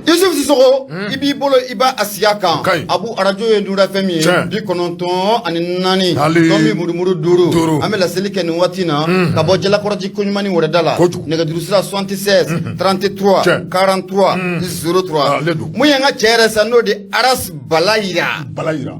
Yusuf Sissoko ibi bolo iba asiaka abu arajo ye dura femi bi kononton ani nani tomi murumuru duru amela selike ni watina kabo jela korati kunyumani wordala nega durusira 76 33 43 03 muyanga chere sano de aras balaira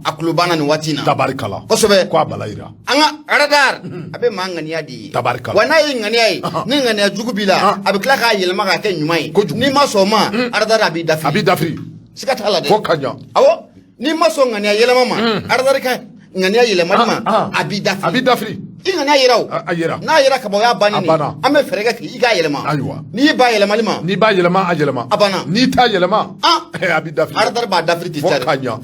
aklubana ni watina tabarikala kosobe kwa balaira anga radar abe mangani yadi tabarikala wana ingani ai ni ngani ya jugubila abe klaka yelma ka ke nyumai ni masoma radar abi dafri sikata hala de kokanya awo ni maso ngani ya yelma ma radar ka ngani ya yelma ma abi dafri ingani ya yeraw ayera na yera ka boya bani ni ame ferega ki iga yelma ni ba yelma lima ni ba yelma ajelma abana ni ta yelma abi dafri radar ba dafri ti tare kokanya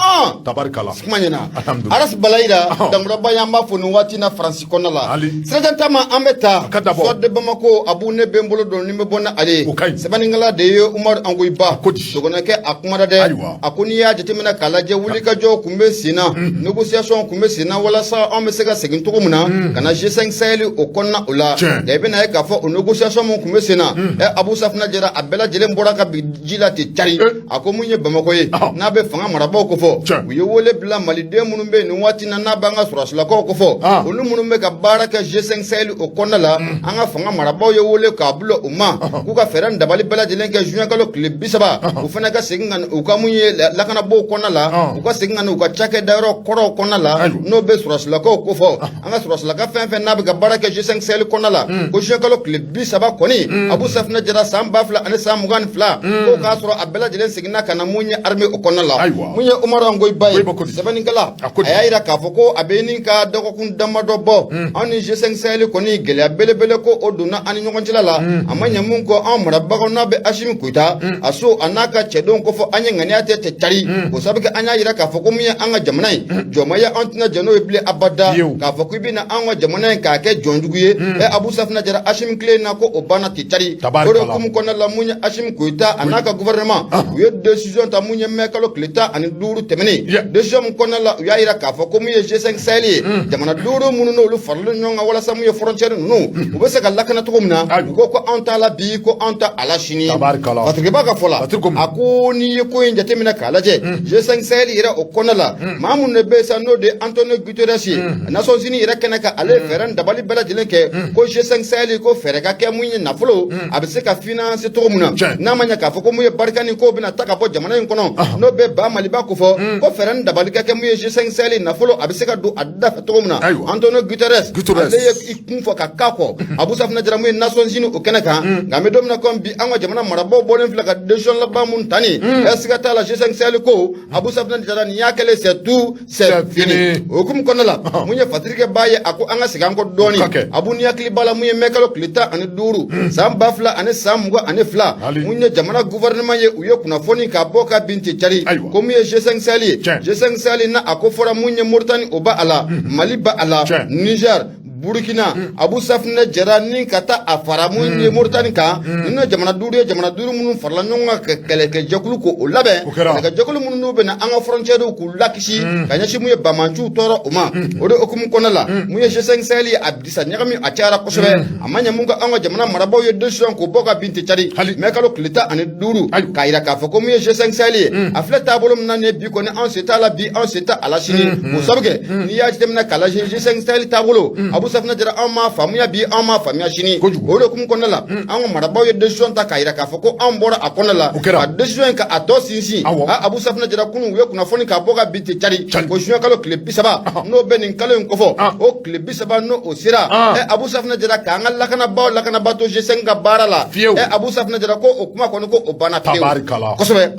tabarikala kumanyana aras balaira dangro bayamba funu wati na francisco na la sredanta ma ameta so de bamako abu ne bembolo don ni mebona ale sebaningala de yo umar angoy ba sogona ke akumara de akuni ya jetemena kala je wuli ka jo kumbe sina négociation kumbe sina wala sa on me sega segin to kumuna kana G5 Sahel o konna ula de bena ka fo o négociation mon kumbe sina abu safna jera abela jele mbora ka bijila te tari akomunye bamako ye na be fanga maraba ko fo uye wole bla malide munumbe ni wati na banga surasla ko fo onu munumbe ka baraka G5 Sahel o konna la anga fanga maraba ye wole ka bulo umma ku ka feran dabali bela jele ke junya kalo clip bisaba u fana ka seginga u ka munye la kana bo konna la u ka seginga u ka chake daro koro konna la no be surasla ko fo anga surasla ka fen na be ka baraka G5 Sahel konna la ko junya kalo clip bisaba koni abu safna jara samba fla ane samugan fla ko ka sura abela jele segina kana munye arme o konna la munye umar angoy bay sabani kala ayira ka foko abeni ka dako kun damado bo ani G5 Sahel koni gele bele ko oduna ani nyogon la amanya mun ko amra bago na be ashim kuita aso anaka chedon ko fo anya ngani ate te tari ko sabika anya yira ka foko munye anga jamanai jomaya antina jano ibli abada ka foko bi na anga jamanai ka ke jonjuguye abu safna jara ashim kle na ko obana ti tari ko kum konna la munye ashim kuita anaka gouvernement yo décision ta munye mekalo kleta ani duru temeni décision konna la yaira ka foko munye G5 Sahel jamana duru munu no lu farlu nyonga wala samuye frontière nu ubese ka lakana to kumna ko anta la bi ko anta ala shini patike baka fola akoni ko njate mina kala je G5 Sahel ira o konna la mamun ne be sa no de Antonio Guterres Nations Unies ira kenaka ale feran dabali bela jelenke ko G5 Sahel ko fereka ke munye na folo abese ka finance to kumna na manya ka foko munye barkani ko bina taka bo jamana kono no be ba maliba ko fo ko feran dabali ka ke munye G5 Sahel na folo abese ka do adda to kumna Antonio Guterres ale ikun fo ka kako abu safna jara munye Nations Unies o kenaka ngame domna kom bi anga jamana marabo bolen flaka decision la ba mun tani esika tala G5 Sahel ko abu safna jara ni yakele c'est tout c'est fini o kum kono la munye fatrike baye ako anga sigan ko doni abu ni yakli bala munye mekalo klita ani duru sam bafla ani sam go ani fla munye jamana gouvernement ye uyo kuna foni ka boka binti tari ko munye G5 Sahel na ako fora munye Mauritanie oba ala Mali ba ala Niger Burkina abu safna jara nin kata afara munye Mauritanie ka nino jamana duru munun farla nyonga ke jakulu ko o labe ka jakulu munun be na anga frontière ko lakishi kanya shi muye bamanchu toro uma ode okum konala muye G5 Sahel abdisa nyagami achara kosobe amanya munga anga jamana marabo ye decision ko boka binti tari mekalo klita ani duru kaira ka foko muye G5 Sahel afla tabolum na ne bi ko ne en seta la bi en seta ala shini mo sabge ni ya temna kala G5 Sahel tabolo abu safna jara amma famuya bi amma famuya shini ode kum konala anga marabo ye decision ta kaira ka foko ambora akonala decision ka ato sinsi abu safna jara kunu we kuna foni ka boka binti tari ko shino kalo klebi saba no benin kalo nkofo o klebi saba no osira abu safna jara ka ngalla kana bato G5 ka barala abu safna jara ko okuma ko ko obana tabarikala kosobe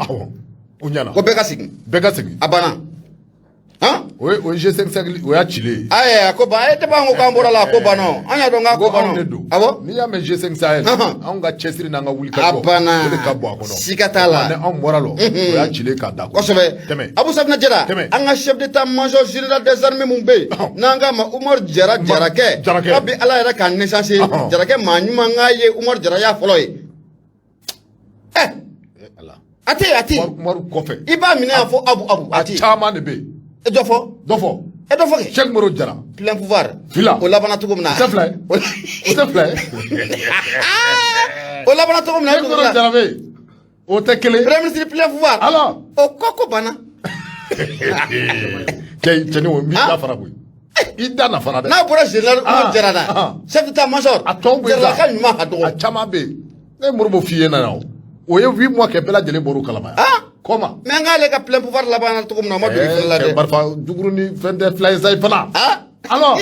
unyana ko beka sigi abana o G5 Sahel o ya chile aya ko ba ete ba ngo kambora la ko bano anya do nga ko bano abo ni ya me G5 Sahel an ga chesiri na nga wuli ka ko abana ka bo akono sikatala ne an moralo o ya chile ka da ko sobe abu safna jara an ga chef d'état major général des armées mumbe nanga ma Umar jarake abi ala era kan naissance jarake ma nyuma ngaye Umar jara ya foloy ate Umar kofe iba mine afo abu ate chama ne be dofo ke Cheikh Moro Jara plein pouvoir fila o labana to gomna c'est vrai o labana to gomna Moro Jara be o tɛ kelen premier ministre plein pouvoir alors o koko bana cɛni o min da fara koyi i da na fana dɛ n'a bɔra général Umaru Jara la chef d'état major a tɔw bɛ Jara ka ɲuman ka dɔgɔ a caman bɛ yen ne Modibo f'i ye na yan o ye 8 mois kɛ bɛɛ lajɛlen bɔr'o kalama comment mais n k'ale ka plein pouvoir laban na cogo min na o ma don i fɛnɛ la dɛ marifa juguru ni fɛn tɛ fila ye sa i fana alors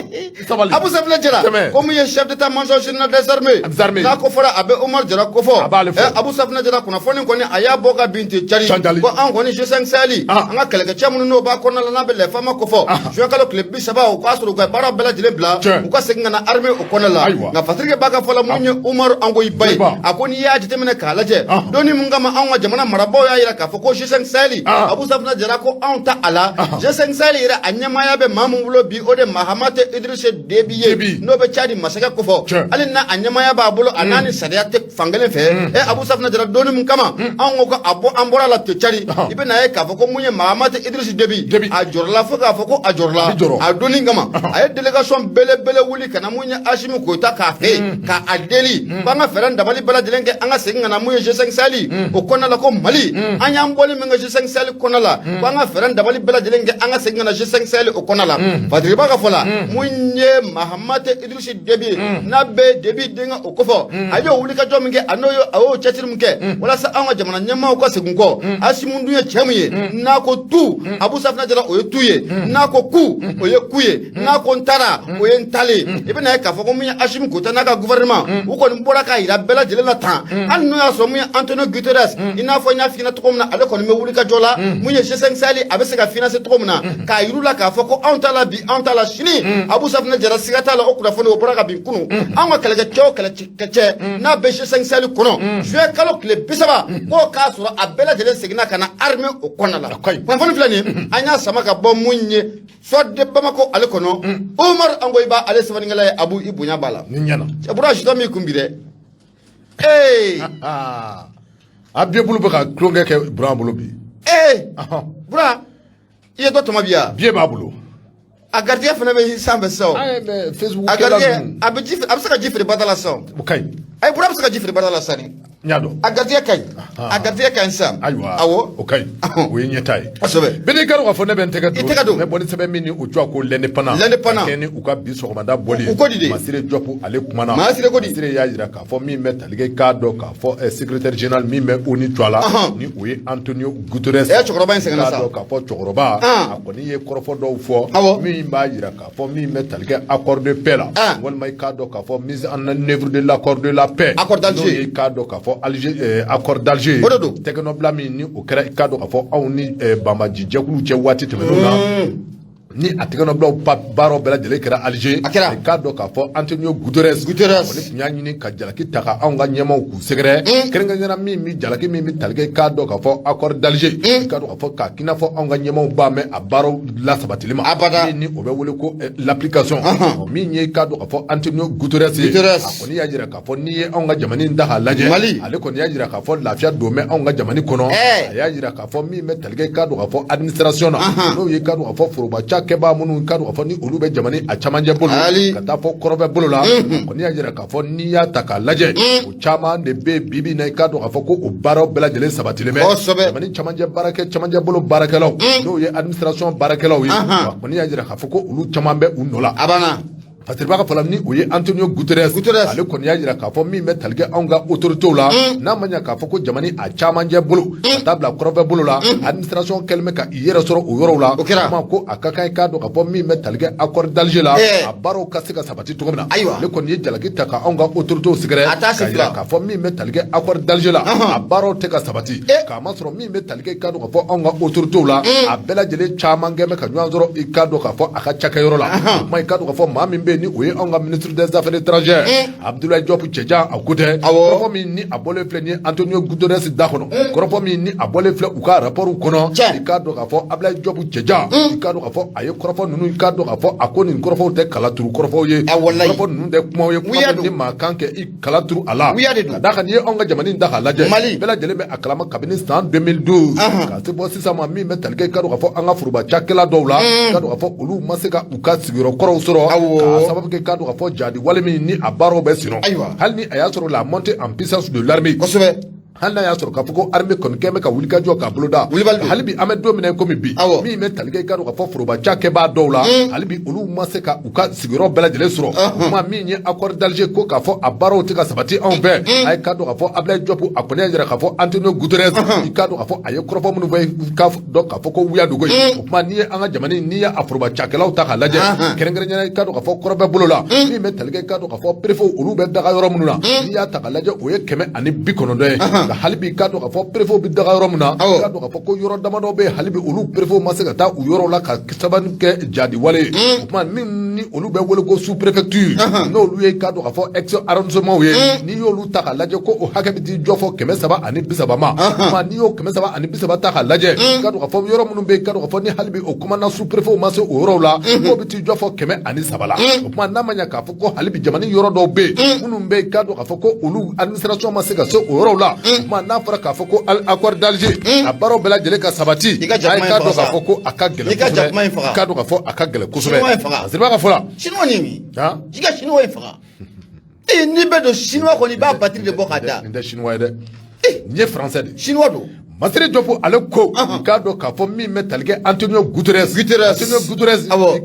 sabali Abu Safina Jara comme ye chef d'état major général des armées n'a ko fɔra a bɛ Umaru Jara ko fɔ Abu Safina Jara kunnafoni kɔni a y'a bɔ ka bin ten cari ko an kɔni G5 Sahel an ka kɛlɛkɛcɛ minnu n'o b'a kɔnɔna la n'a bɛ lɛfama ko fɔ juin kalo tile 30 o k'a sɔrɔ u ka baara bɛɛ lajɛlen bila u ka segin ka na armée o kɔnɔna la nka Fatirike b'a ka fɔ la mun ye Umaru Angoyiba ye a ko n'i y'a jateminɛ k'a lajɛ donni mun kama anw ka jamana marabaaw y'a jira k'a fɔ ko G5 Sahel Abu Safina Jara ko anw ta a la G5 Sahel yɛrɛ a ɲɛmaaya bɛ maa min bolo bi o de Mahamate Idrissa Déby ye n'o bɛ Tchad masakɛ ko fɔ hali n'a a ɲɛmaaya b'a bolo a n'a ni sariya tɛ fankelen fɛ Abu Safina Jara donni mun kama anw ko an bɔra la ten Tchad i bɛ na ye k'a fɔ ko mun ye Mahamate Idrissa Déby a jɔrɔla fo k'a fɔ ko a jɔrɔla a donni kama a ye délégation belebele wuli ka na mun ye Asimi Goïta k'a fɛ yen k'a deli k'an ka fɛɛrɛ dabali bɛɛ lajɛlen kɛ an ka segin ka na mun ye G5 Sahel o kɔnɔna la ko Mali an y'an bɔli min kɛ G5 Sahel kɔnɔna la k'an ka fɛɛrɛ dabali bɛɛ lajɛlen kɛ an ka segin ka na G5 Sahel o kɔnɔna la Fatirike b'a ka fɔ la mun ye Mahamate Idrissa Déby n'a bɛ Déby denkɛ o kɔfɛ a y'o wuli ka jɔ min kɛ a y'o cɛsiri min kɛ walasa an ka jamana ɲɛmaaw ka segin kɔ Asimi dun ye cɛ min ye n'a ko tu Abu Safina Jara o ye tu ye n'a ko ku o ye ku ye n'a ko n taara o ye n talen i bɛ na ye k'a fɔ ko mun ye Asimi Goïta n'a ka gouvernement u kɔni bɔra k'a yira bɛɛ lajɛlen la tan hali n'o y'a sɔrɔ mun ye Antonio Guterres i n'a fɔ n y'a f'i ɲɛna cogo min na ale kɔni bɛ wuli ka jɔ la mun ye G5 Sahel a bɛ se ka financer cogo min na k'a yir'u la k'a fɔ ko anw ta la bi anw ta la sini Abu Safina Jara siga t'a la o kunnafoni o bɔra ka bin kunun an ka kɛlɛkɛcɛ o kɛlɛkɛcɛ n'a bɛ G5 Sahel kɔnɔ juin kalo tile 30 k'o k'a sɔrɔ a bɛɛ lajɛlen seginna ka na armée o kɔnɔna la kunnafoni filɛ nin an y'a sama ka bɔ mun ye soit de Bamako ale kɔnɔ Umaru Angoyiba ale sɛbɛnnikɛla ye Abu i bonya b'a la ni ɲɛna cɛbura jitɔ min kun bi dɛ a biye bolo bɛ ka tulonkɛ kɛ Buran bolo bi Buran i ye dɔ tɔmɔ bi yan biye b'a bolo a gardien fana bɛ sanfɛ sisan Facebook a gardien a bɛ se ka ji feere bada la sisan o ka ɲi ayi Buran bɛ se ka ji feere bada la sisan n y'a dɔn a gardien ka ɲi a gardien ka ɲi sisan ayiwa awɔ o ka ɲi o ye ɲɛta ye kosɛbɛ bɛɛ n'i ka dɔn k'a fɔ ne bɛ n tɛgɛ i tɛgɛ don ne bɔ ni sɛbɛn min ni o jɔ ko l'indépendant kɛ ni u ka bi sɔgɔmada bɔli u ko di de Masire Diop ale kumana Masire ko di Masire y'a jira k'a fɔ min bɛ talige k'a dɔn k'a fɔ secrétaire général min bɛ ONU jɔ la ni o ye Antonio Guterres cɛkɔrɔba in sɛgɛnna sa k'a dɔn k'a fɔ cɛkɔrɔba a kɔni ye kɔrɔfɔ dɔw fɔ min b'a jira k'a fɔ min bɛ talige accord de paix la walima i k'a dɔn k'a fɔ mise en œuvre de l'accord de la paix n'o ye k'a dɔn k'a fɔ Alger accord d'Alger tɛgɛnɔbila min ni o kɛra i k'a dɔn k'a fɔ anw ni banbaji jɛkulu cɛ waati tɛmɛnenw na ni a tɛgɛnɔbilaw baaraw bɛɛ lajɛlen kɛra Alger i k'a dɔn k'a fɔ Antonio Guterres o de tun y'a ɲini ka jalaki ta ka anw ka ɲɛmaw k'u sɛgɛrɛ kɛrɛnkɛrɛnnenya min bi jalaki min bi talige i k'a dɔn k'a fɔ accord d'Alger i k'a dɔn k'a fɔ k'a k'i n'a fɔ anw ka ɲɛmaw b'a mɛn a baaraw lasabatili ma min ni o bɛ wele ko l'application min ye i k'a dɔn k'a fɔ Antonio Guterres ye a kɔni y'a jira k'a fɔ n'i ye anw ka jamana in ta k'a lajɛ ale kɔni y'a jira k'a fɔ lafiya don bɛ anw ka jamana kɔnɔ a y'a jira k'a fɔ min bɛ talige i k'a dɔn k'a fɔ administration na n'o ye i k'a dɔn k'a fɔ foroba kɛbaa minnu ka dɔn k'a fɔ ni olu bɛ jamana a camancɛ bolo ka taa fɔ kɔrɔfɛ bolo la kɔni y'a jira k'a fɔ n'i y'a ta k'a lajɛ o caman de bɛ bibi na i k'a dɔn k'a fɔ ko o baaraw bɛɛ lajɛlen sabatilen bɛ jamana camancɛ bolo baarakɛlaw n'o ye administration baarakɛlaw ye kɔni y'a jira k'a fɔ ko olu caman bɛ u nɔ la parce que b'a ka fɔ la ni o ye Antonio Guterres ale kɔni y'a jira k'a fɔ min bɛ talige anw ka autorités la n'a ma ɲɛ k'a fɔ ko jamana a camancɛ bolo ka taa bila kɔrɔfɛ bolo la administration kɛlen bɛ ka i yɛrɛ sɔrɔ o yɔrɔw la kuma ko a ka kan i k'a dɔn k'a fɔ min bɛ talige accord d'Alger la a baaraw ka se ka sabati cogo min na ale kɔni ye jalaki ta ka anw ka autorités sɛgɛrɛ k'a jira k'a fɔ min bɛ talige accord d'Alger la a baaraw tɛ ka sabati k'a ma sɔrɔ min bɛ talige i k'a dɔn k'a fɔ anw ka autorités la a bɛɛ lajɛlen caman kɛ bɛ ka ɲɔgɔn sɔrɔ i k'a dɔn k'a fɔ a ka cakɛyɔrɔ la kuma i k'a dɔn k'a fɔ maa min bɛ ni o ye anw ka ministre des affaires étrangères Abdoulaye Diop cɛjan a ko tɛ kɔrɔfɔ min ni a bɔlen filɛ ni Antonio Guterres da kɔnɔ kɔrɔfɔ min ni a bɔlen filɛ u ka rapport kɔnɔ i k'a dɔn k'a fɔ Abdoulaye Diop cɛjan i k'a dɔn k'a fɔ a ye kɔrɔfɔ ninnu i k'a dɔn k'a fɔ a ko nin kɔrɔfɔw tɛ kala turu kɔrɔfɔw ye kɔrɔfɔ ninnu tɛ kumaw ye kuma min ni maa kan kɛ i kala turu a la ka d'a kan n'i ye anw ka jamana in ta k'a lajɛ bɛɛ lajɛlen bɛ a kalama kabini san 2012 ka se bɔ sisan ma min bɛ talige i k'a dɔn k'a fɔ an ka foroba cakɛla dɔw la i k'a dɔn k'a fɔ olu ma se ka u ka sigiyɔrɔ kɔrɔw sɔrɔ k'a sababu kɛ i k'a dɔn k'a fɔ jadi wale min ni a baaraw bɛ senna hali ni a y'a sɔrɔ la montée en puissance de l'armée hana ya soro ka foko armée kon keme ka wulika jo ka bloda halibi amed domine ko mi bi mi me talige ka ka fo foroba chake ba dowla halibi olu ma se ka uka sigiro bela jele soro ma mi ni accord d'Alger ko ka fo abaro tika sabati en ver ay ka do ka fo Ablaye Diop akone jere ka fo Antonio Guterres ka do ka fo ay krofo mun ve ka do ka fo ko wiya do goy ma ni anga jamani ni ya afroba chake law ta laje kerengere nyana ka do ka fo korobe bolola mi me talige ka do ka fo prefo olu be daga yoro mununa ni ya ta laje o ye keme ani bikono do halibi ka do ka fo prefo bi daga yoro mununa ka do ka fo ko yoro damado be halibi olu prefo ma se ka ta u yoro la ka saban ke jadi wale ma ni olu be wole ko sous préfecture no lu ye ka do ka fo ex arrondissement ye ni yolu ta ka laje ko o hakabiti jofo keme saba ani bisaba ma ni yo keme saba ani bisaba ta ka laje ka do ka fo yoro munun be ka do ka fo ni halibi o kuma na sous préfet o ma se o yoro la ko biti jofo keme ani sabala ma na manya ka fo ko halibi jamani yoro do be munun be ka do ka fo ko olu administration ma se ka so o yoro la ma na fara ka fo ko accord d'Alger a baro bela jele ka sabati ay ka do ka fo ko akagele ka do ka fo akagele kusube azirba ka fola chinois ni mi ha jiga chinois faga ni be do chinois ko ni ba batterie de bokada ni chinois de ni français de chinois do Masire Diop ale ko ka do ka fo mi me talige Antonio Guterres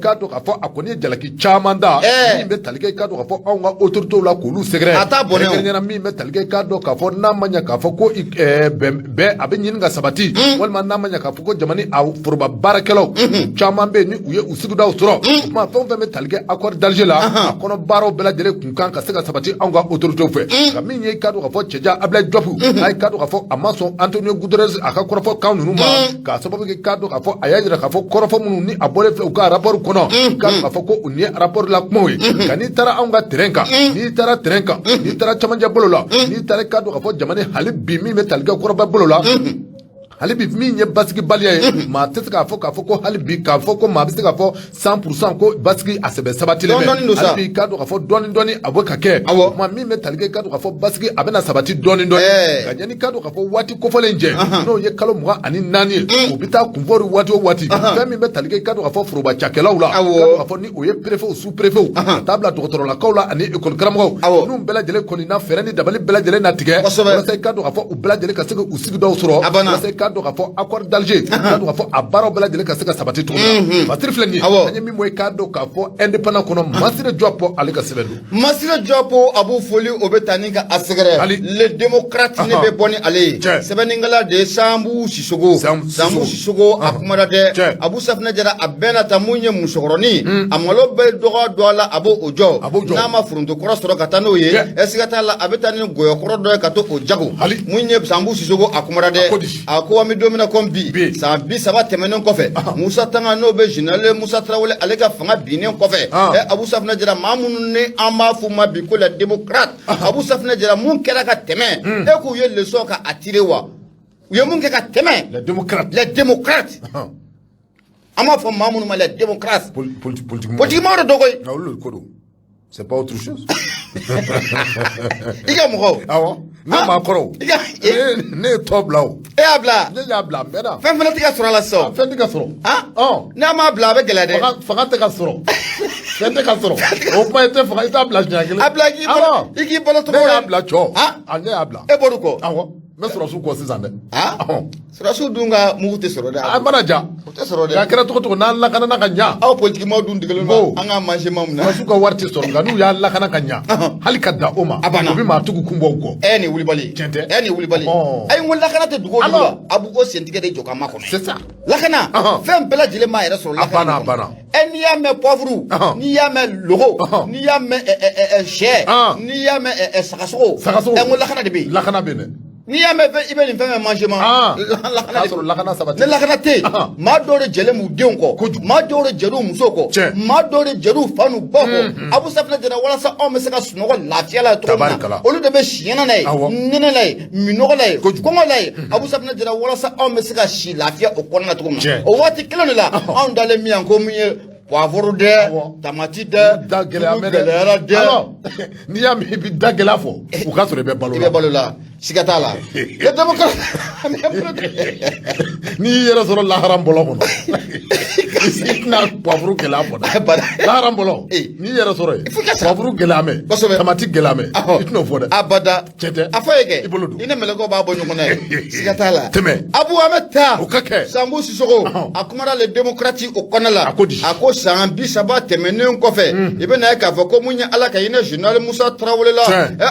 ka do ka fo akoni jalaki chamanda mi me talige ka do ka fo onga autorité la ko lu secret ata bonne nyana mi me talige ka do ka fo na manya ka fo ko be abenyin nga sabati walma na manya ka fo ko jamani a furba barakelo chamambe ni uye usigu da usuro ma fo me talige accord d'Alger la akono baro bela jere kunkan ka sega sabati onga autorité fe mi nyi ka do ka fo cheja Ablaye Diop ay ka do ka fo amason Antonio Guterres aka korofo kan nunu ma ka sababu ke ka do ka fo ayajira ka fo korofo munu ni abole fe ka rapport kono ka fo ko ni rapport la moy ka ni tara anga terenka ni tara chamanja bolola ni tara ka do ka fo jamani halib bi mi metal ga koroba bolola halibi mi nye basiki baliya ma tese ka fo ko halibi ka fo ko ma bise ka fo 100% ko basiki asebe sabati le halibi ka do ka fo doni abo ka ke ma mi me talige ka do ka fo basiki abena sabati doni ka nyani ka do ka fo wati ko folenje no ye kalo muga ani nani o bita kunvori wati ka mi me talige ka do ka fo furuba chakela ula ka do ka fo ni o ye préfet ou sous préfet tabla docteur la kaula ani école kramo nu bela jele ko ni na ferani dabali bela jele na tige wala ka do ka fo u bela jele ka sege usigi do suro wala ka do ka fo accord d'Alger ka do ka fo abaro bela jele ka sega sabati to Masire fleni anya mi moy ka do ka fo indépendant kono Masire Diop ale ka sebedu Masire Diop abu foli obetani ka asegere les démocrates ne be boni ale sebeningala de Sambu Sissoko akumara de Abu Safna jara abena tamunye musokoroni amalo be doga dola abo ojo na ma furunto korosoro katano ye esigata la abetani goyo korodo kato ojago munye Sambu Sissoko akumara de akwa mi domina kombi sambi saba temenen kofe Musa Tanga no be jinale Musa Traoré ale ka fanga binen kofe Abu Safna jara mamunu ne amba fuma bi ko la démocrate Abu Safna jara mun kera ka teme e ku ye leçon ka attirer wa ye mun ka teme les démocrates ama fo mamunu ma les démocrates politiquement do koy c'est pas autre chose iga mo awo na ma koro ne top law abla ne ya bla mena fen fana tiga sura la so fen tiga sura na ma bla be gele de faga tiga sura fen tiga sura o pa ete faga ita bla nyagele abla iki bolo to ne abla cho anye abla e boruko awo me sura su ko sizande sura su dunga mugute sura da banaja te sura de ya kera to na la kana na kanya aw politiquement dun digelo ma anga manje mamna su ko warti sura nganu ya la kana kanya hali kadda oma bi ma tugu kumbo ko ni wulibali ay ngol la kana te dugo dula abu ko sentige de joka ma ko c'est ça la kana fem bela jile ma era sura la kana bana ni ya me pauvre ni ya me logo ni ya me cher ni ya me sakaso ngol la kana de bi la kana bene ni ya me ibe ni femme mangement la kana sabati ne la kana te ma dore jele mu den ko ma dore jeru muso ko ma dore jeru fanu boko Abu Safna jara wala sa o me se ka sunogo lafiya la to olu de be shiena nay nene lay minogo lay kongo lay Abu Safna jara wala sa o me se ka shi lafiya o konna to o wati kilo la on dale mi an ko mi poivre de tamati de dagela de alors ni ya mi bi dagela fo u ka sore be balola Sigatala. Le démocrate. Ni yɛrɛ sɔrɔ laharan bɔlɔ kɔnɔ. Na poivre gɛlɛya fɔ dɛ. Laharan bɔlɔ. Ni yɛrɛ sɔrɔ yen. Poivre gɛlɛya mɛ. Tamati gɛlɛya mɛ. I t'o fɔ dɛ. Abada. Cɛ tɛ. A fɔ ye kɛ. I bolo don. I ni mɛlɛkɛw b'a bɔ ɲɔgɔn na ye. Sigatala. Tɛmɛ. Abu an bɛ taa. O ka kɛ. Sambu Sisoko. A kumana le démocrate o kɔnɔ la. A ko di. A ko san 30 tɛmɛnen kɔfɛ. I bɛ na ye k'a fɔ ko mun ye Ala ka hinɛ général Musa Tarawele la.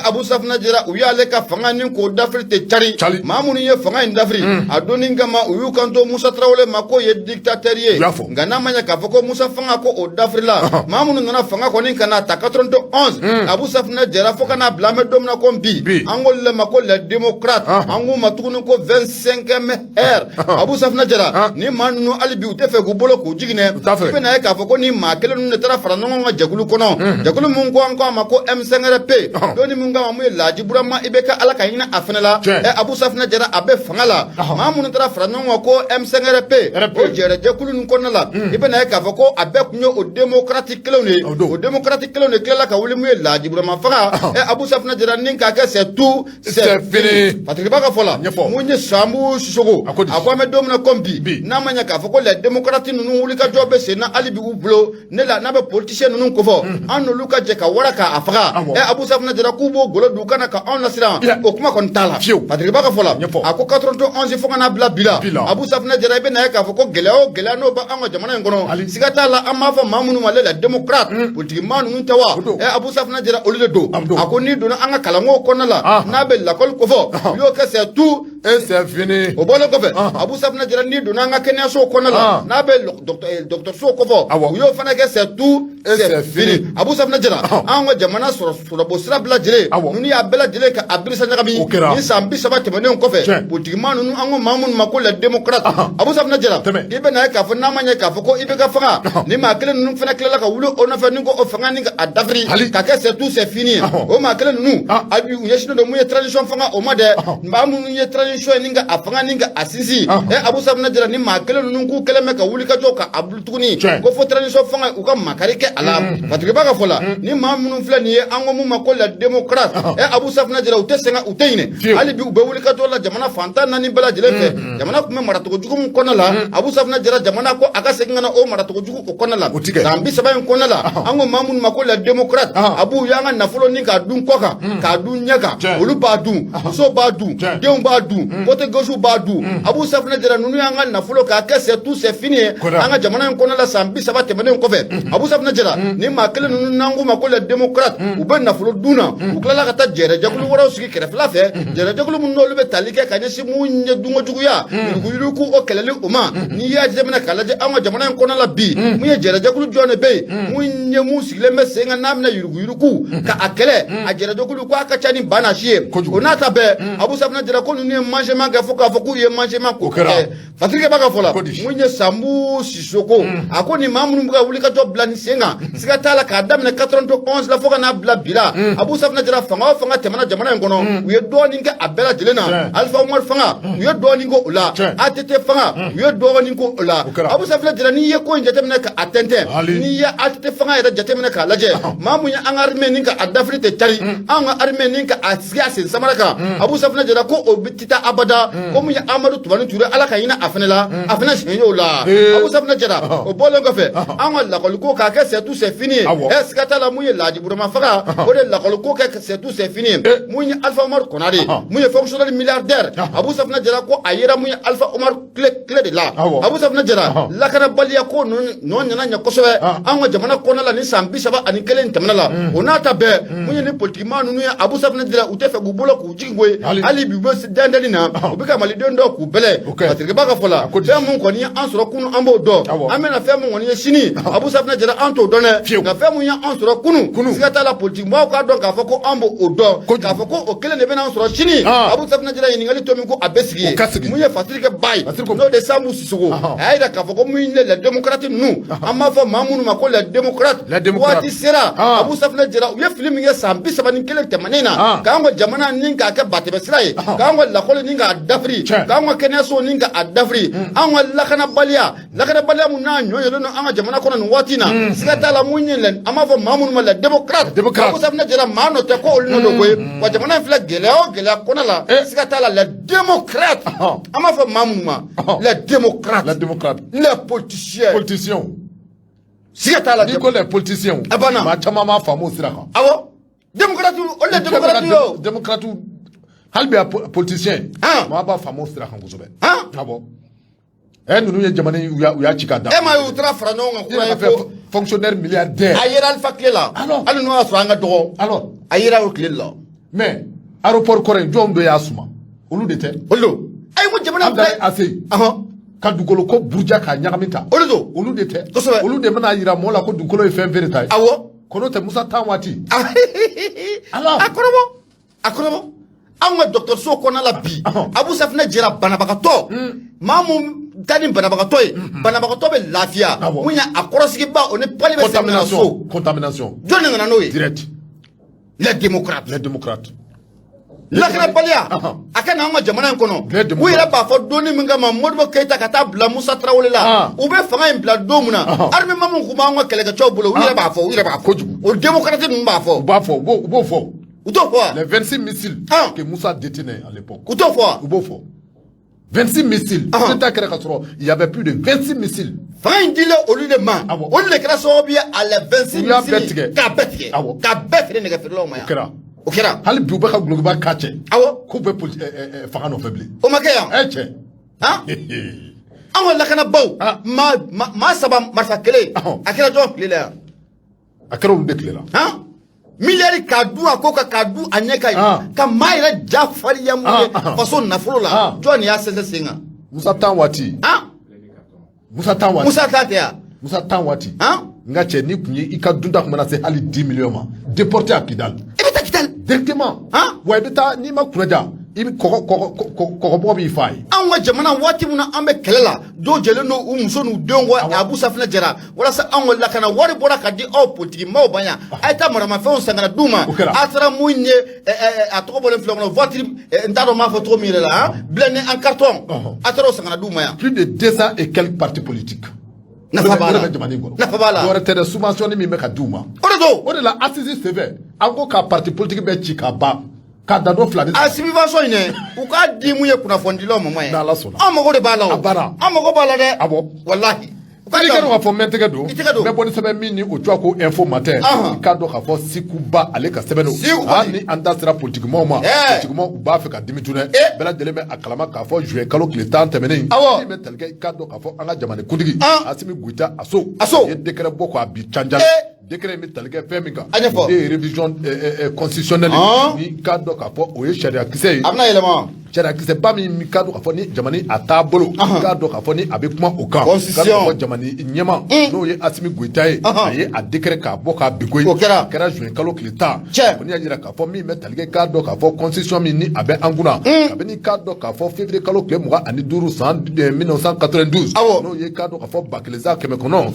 Abu Safinɛ Jara u y'ale ka fanga ni k'o dafiri tɛ cari. Maa minnu ye fanga in dafiri. A donni kama u y'u kanto Musa Tarawele ma k'o ye dictateur ye. Nka n'a ma ɲɛ k'a fɔ ko Musa fanga ko o dafirila. Maa minnu nana fanga kɔni ka na ta 91. Abu Safinɛ Jara fo ka n'a bila an bɛ don min na ko bi. An k'olu le ma ko les démocrates. An k'u ma tuguni ko 25e heure. Abu Safinɛ Jara ni maa ninnu hali bi u tɛ fɛ k'u bolo k'u jiginɛ. I bɛ na ye k'a fɔ ko ni maa kelen ninnu de taara fara ɲɔgɔn kan jɛkulu kɔnɔ. Jɛkulu mun ko an ko a ma ko M5RP. Dɔnni mun kama mun ye Laji Burama IBK Ala ka hinɛ a fana la. Abu Safinɛ Jara a bɛ fanga la. Maa minnu taara fara ɲɔgɔn kan ko M5RP. O jɛkulu ninnu kɔnɔna la. I bɛ na ye k'a fɔ ko a bɛɛ tun ye o démocrate kelenw de ye. O démocrate kelenw de tilala ka wuli mun ye Laji Burama faga. Abu Safinɛ Jara ni k'a kɛ c'est tout c'est fini. Patrick Ba ka fɔ la. Mun ye Sambu Sisoko. A ko an bɛ don min na ko bi. N'a ma ɲɛ k'a fɔ ko les démocrates ninnu wuli ka jɔ bɛ sen na hali bi u bolo. Ne la n'a bɛ politicien ninnu ko fɔ. An n'olu ka jɛ ka wara k'a faga. Abu Safinɛ Jara k'u b'o golo d'u kana ka anw lasiran. O kuma kɔni t'a la. Patrick Ba ka fɔ la. A ko 91 fo ka n'a bila bi la. Abu Safinɛ Jara i bɛ na ye k'a fɔ ko gɛlɛya o gɛlɛya n'o bɛ an ka jamana in kɔnɔ. Siga t'a la an b'a fɔ maa minnu ma ale la démocrate. Politique maa ninnu tɛ wa. Abu Safinɛ Jara olu de don. A ko n'i donna an ka kalanko kɔnɔna la. N'a bɛ lakɔli ko fɔ. U y'o kɛ c'est tout c'est fini. O bɔlen kɔfɛ. Abu Safinɛ Jara n'i donna an ka kɛnɛyaso kɔnɔna la. N'a bɛ dɔgɔtɔrɔso ko fɔ. U y'o fana kɛ c'est tout c'est fini. Abu Safinɛ Jara an ka jamana sɔrɔ sira bɛɛ lajɛlen. Ninnu y'a bɛɛ lajɛlen ka a birisa ɲagami. Ni san 30 tɛmɛnen kɔfɛ. Politique maa ninnu an ko maa minnu ma ko les démocrates. Abu Safinɛ Jara i bɛ na ye k'a fɔ n'a ma ɲɛ k'a fɔ ko i bɛ ka fanga. Ni maa kelen ninnu fana tilala ka wuli o nɔfɛ ni ko o fanga ni ka a dafiri. Ka kɛ c'est tout c'est fini. O maa kelen ninnu a bi u ɲɛsinnen don mun ye transition fanga o ma dɛ. Maa minnu ye transition ni ka a fanga ni ka a sinsin. Abu Safinɛ Jara ni maa kelen ninnu k'u kɛlen bɛ ka wuli ka jɔ ka a bulu tuguni. Ko fo transition fanga u ka makari kɛ a la. Patrick Ba ka fɔ la ni maa minnu filɛ nin ye an ko mun ma ko les démocrates. Abu Safinɛ Jara u tɛ sɛgɛn u tɛ ɲinɛ. Hali bi u bɛ wuli ka jɔ la jamana fantan naani bɛɛ lajɛlen fɛ. Jamana tun bɛ maracogo jugu min kɔnɔna la. Abu Safinɛ Jara jamana ko a ka segin ka na o maracogo jugu o kɔnɔna la. San 30 in kɔnɔna la an ko maa minnu ma ko les démocrates. Abu y'an ka nafolo ni k'a dun kɔ kan k'a dun ɲɛ kan. Olu b'a dun muso b'a dun denw b'a dun côté gauche b'a dun. Abu Safinɛ Jara ninnu y'an ka nafolo k'a kɛ c'est tout c'est fini ye. An ka jamana in kɔnɔna la san 30 tɛmɛnen kɔfɛ. Abu Safinɛ Jara ni maa kelen ninnu n'an ko ma ko les démocrates u bɛ nafolo dun na. U tilala ka taa jɛrɛjɛkulu wɛrɛw sigi kɛrɛfɛla fɛ. Jɛrɛjɛkulu minnu n'olu bɛ tali kɛ ka ɲɛsin mun ye dunkojuguya. Yuruguyurugu o kɛlɛli o ma. N'i y'a jateminɛ k'a lajɛ an ka jamana in kɔnɔna la bi mun ye jɛrɛjɛkulu jɔn de bɛ yen. Mun ye mun sigilen bɛ sen kan n'a bɛna yuruguyurugu ka a kɛlɛ. A jɛrɛjɛkulu ko a ka ca ni ba nasi ye. O n'a ta bɛɛ Abu Safinɛ Jara ko ninnu ye mangement kɛ fo k'a fɔ k'u ye mangement ko kɛ. Patrick Ba ka fɔ la mun ye Sambu Sisoko. A ko ni maa minnu bɛ ka wuli ka jɔ bila ni sen kan. Siga t'a la k'a daminɛ 91 la fo ka n'a bila bi la. Abu Safinɛ Jara fanga o fanga tɛmɛna jamana in kɔnɔ. U ye dɔɔnin kɛ a bɛɛ lajɛlen na. Alifa Umaru fanga u ye dɔɔnin k'o la. ATT fanga u ye dɔɔnin k'o la. Abu Safinɛ Jara n'i ye ko in jateminɛ k'a tɛntɛn. N'i ye ATT fanga yɛrɛ jateminɛ k'a lajɛ. Maa mun ye an ka armée ni ka a dafiri tɛ cari. An ka armée ni ka a sigi a sen samara kan. Abu Safinɛ Jara ko o bɛ tita abada. Ko mun ye Amadu Tumani Ture Ala ka hinɛ a fana la. A fana siɲɛ y'o la. Abu Safinɛ Jara o bɔlen kɔfɛ an ka lakɔliko k'a kɛ c'est tout c'est fini ye. Siga t'a la mun ye Laji Burama faga o de lakɔliko kɛ c'est tout c'est fini ye. Mun ye Alifa Umaru Konare mun ye fonctionnaire milliardaire. Abu Safinɛ Jara ko a yera mun ye Alifa Umaru tile de la. Abu Safinɛ Jara lakanabaliya ko nɔ ɲana ɲɛ kosɛbɛ an ka jamana kɔnɔna la ni san 31 tɛmɛna la. O n'a ta bɛɛ mun ye ni politique maa ninnu ye Abu Safinɛ Jara u tɛ fɛ k'u bolo k'u jigi koyi. Hali bi u bɛ dɛndɛnni na u bɛ ka maliden dɔw k'u bɛlɛ. Patrick Ba ka fɔ la fɛn mun kɔni ye an sɔrɔ kunun an b'o dɔn. An bɛna fɛn mun kɔni ye sini Abu Safinɛ Jara an t'o dɔn dɛ. Nka fɛn mun ye an sɔrɔ kunun siga t'a la politique maaw k'a dɔn k'a fɔ ko an b'o dɔn. K'a fɔ ko o kelen de bɛna an sɔrɔ sini. Abu Safinɛ Jara ɲininkali to min ko a bɛ sigi ye. Mun ye Patrick Ba ye n'o de Sambu Sisoko. A y'a jira k'a fɔ ko mun ye les démocrates ninnu an b'a fɔ maa minnu ma ko les démocrates. Waati sera Abu Safinɛ Jara u ye fili min kɛ san 31 tɛmɛnen na k'an ka jamana ni k'a kɛ batɛmɛ sira ye k'an ka lakɔli lakoli ninga dafri kama keneso ninga adafri anwa lakana balia muna nyoyo no anga jamana kono no watina sigata la munyen ama fo mamun mala démocrate ko safna jera mano te ko olno do koy wa jamana fla gelea kona la sigata la démocrate ama fo mamun ma la démocrate les politiciens sigata la les politiciens ma chama ma famo siraka awo démocrate yo démocrate halbe politicien ma ba famo siraka ngusobe abo nous y jamana ya chikada ma utra frano nga ko fonctionnaire milliardaire ayira alfa klela alors no aso anga dogo alors ayira o klela mais aéroport koré jom do ya suma olu de te ay mo jamana abdai assez ka dugolo ko burja ka nyagamita olu de te olu de mana yira mo la ko dugolo e fen verita awo kono te musa tanwati alors akorobo anga docteur so kona la bi abu safna jira banabagato mamu tani banabagato banabagato be lafia munya akorosiki ba on est pas les contamination jone ngana noy direct les démocrates la kana balia akana anga jamana kono wira ba fo doni minga ma modbo keita kata bla musa trawole la ube fanga en bla domuna arme mamu kuma anga kelega chobulo wira ba fo o démocrate numba fo bo fo les 26 missiles que Moussa détenait à l'époque. Oubofo. 26 missiles. Il y avait plus de 26 missiles. Fin dile au lieu de man. On les crasse bien à les 26 missiles. Kabet ne gafir lo maya. Okera. Hali buba ka globa kache. Awo. Coupe fanga faibli. O makaya. Eche. Awo la kana baw. Ma saba marfa kele. Akira jo klela. Akira de klela. Milliard kadu akoka kadu anyeka ka maira jafari ya mwe faso nafolo la John ya senga Musa Tanwati Musa Tanwati ngache ni kunye ikadunda kumana se hali 10 millions ma déporté à Kidal directement wa beta ni makunaja ibi koko bi fay anwa jamana wati muna ambe kelela do jele no umso no dongo abu safna jara wala sa anwa lakana wari bora kadi o politiki maw banya ayta mara ma fon sangana duma atara munye atoko bolen flongo voiture ndado ma photo mire la blende en carton atara sangana duma ya plus de 200 et quelques partis politiques nafabala do rete subvention mi meka duma o de la assise sévère anko ka parti politique be chikaba kada do flade asibivation ine uka dimu ye kuna fondilo mama ya la sona amago de bala amago bala de abo wallahi kani kanu wa fo mentege do me boni sebe mini o twa ko info matin ka do ka fo sikuba ale ka sebe no ani andasra politiquement ba fe ka dimitune bela dele me akalama ka fo jouer kalo clétan temene ni me telke ka do ka fo anga jamane kundigi asimi guita aso ye décret boko abi chanjal décret mi telke feminga des révisions constitutionnelles ni ka do ka fo o ye sharia kisei amna élément Chara kise ba mi kado ka foni jamani atabolo kado ka foni abe kuma oka kado jamani nyema no ye asimi guitaye aye a décret ka boka bigoy kera juin kalo klita koni ajira ka fo mi metalike kado ka fo constitution mi ni abe anguna abe ni kado ka fo février kalo kle moga ani duru 1992 no ye kado ka fo bakleza keme kono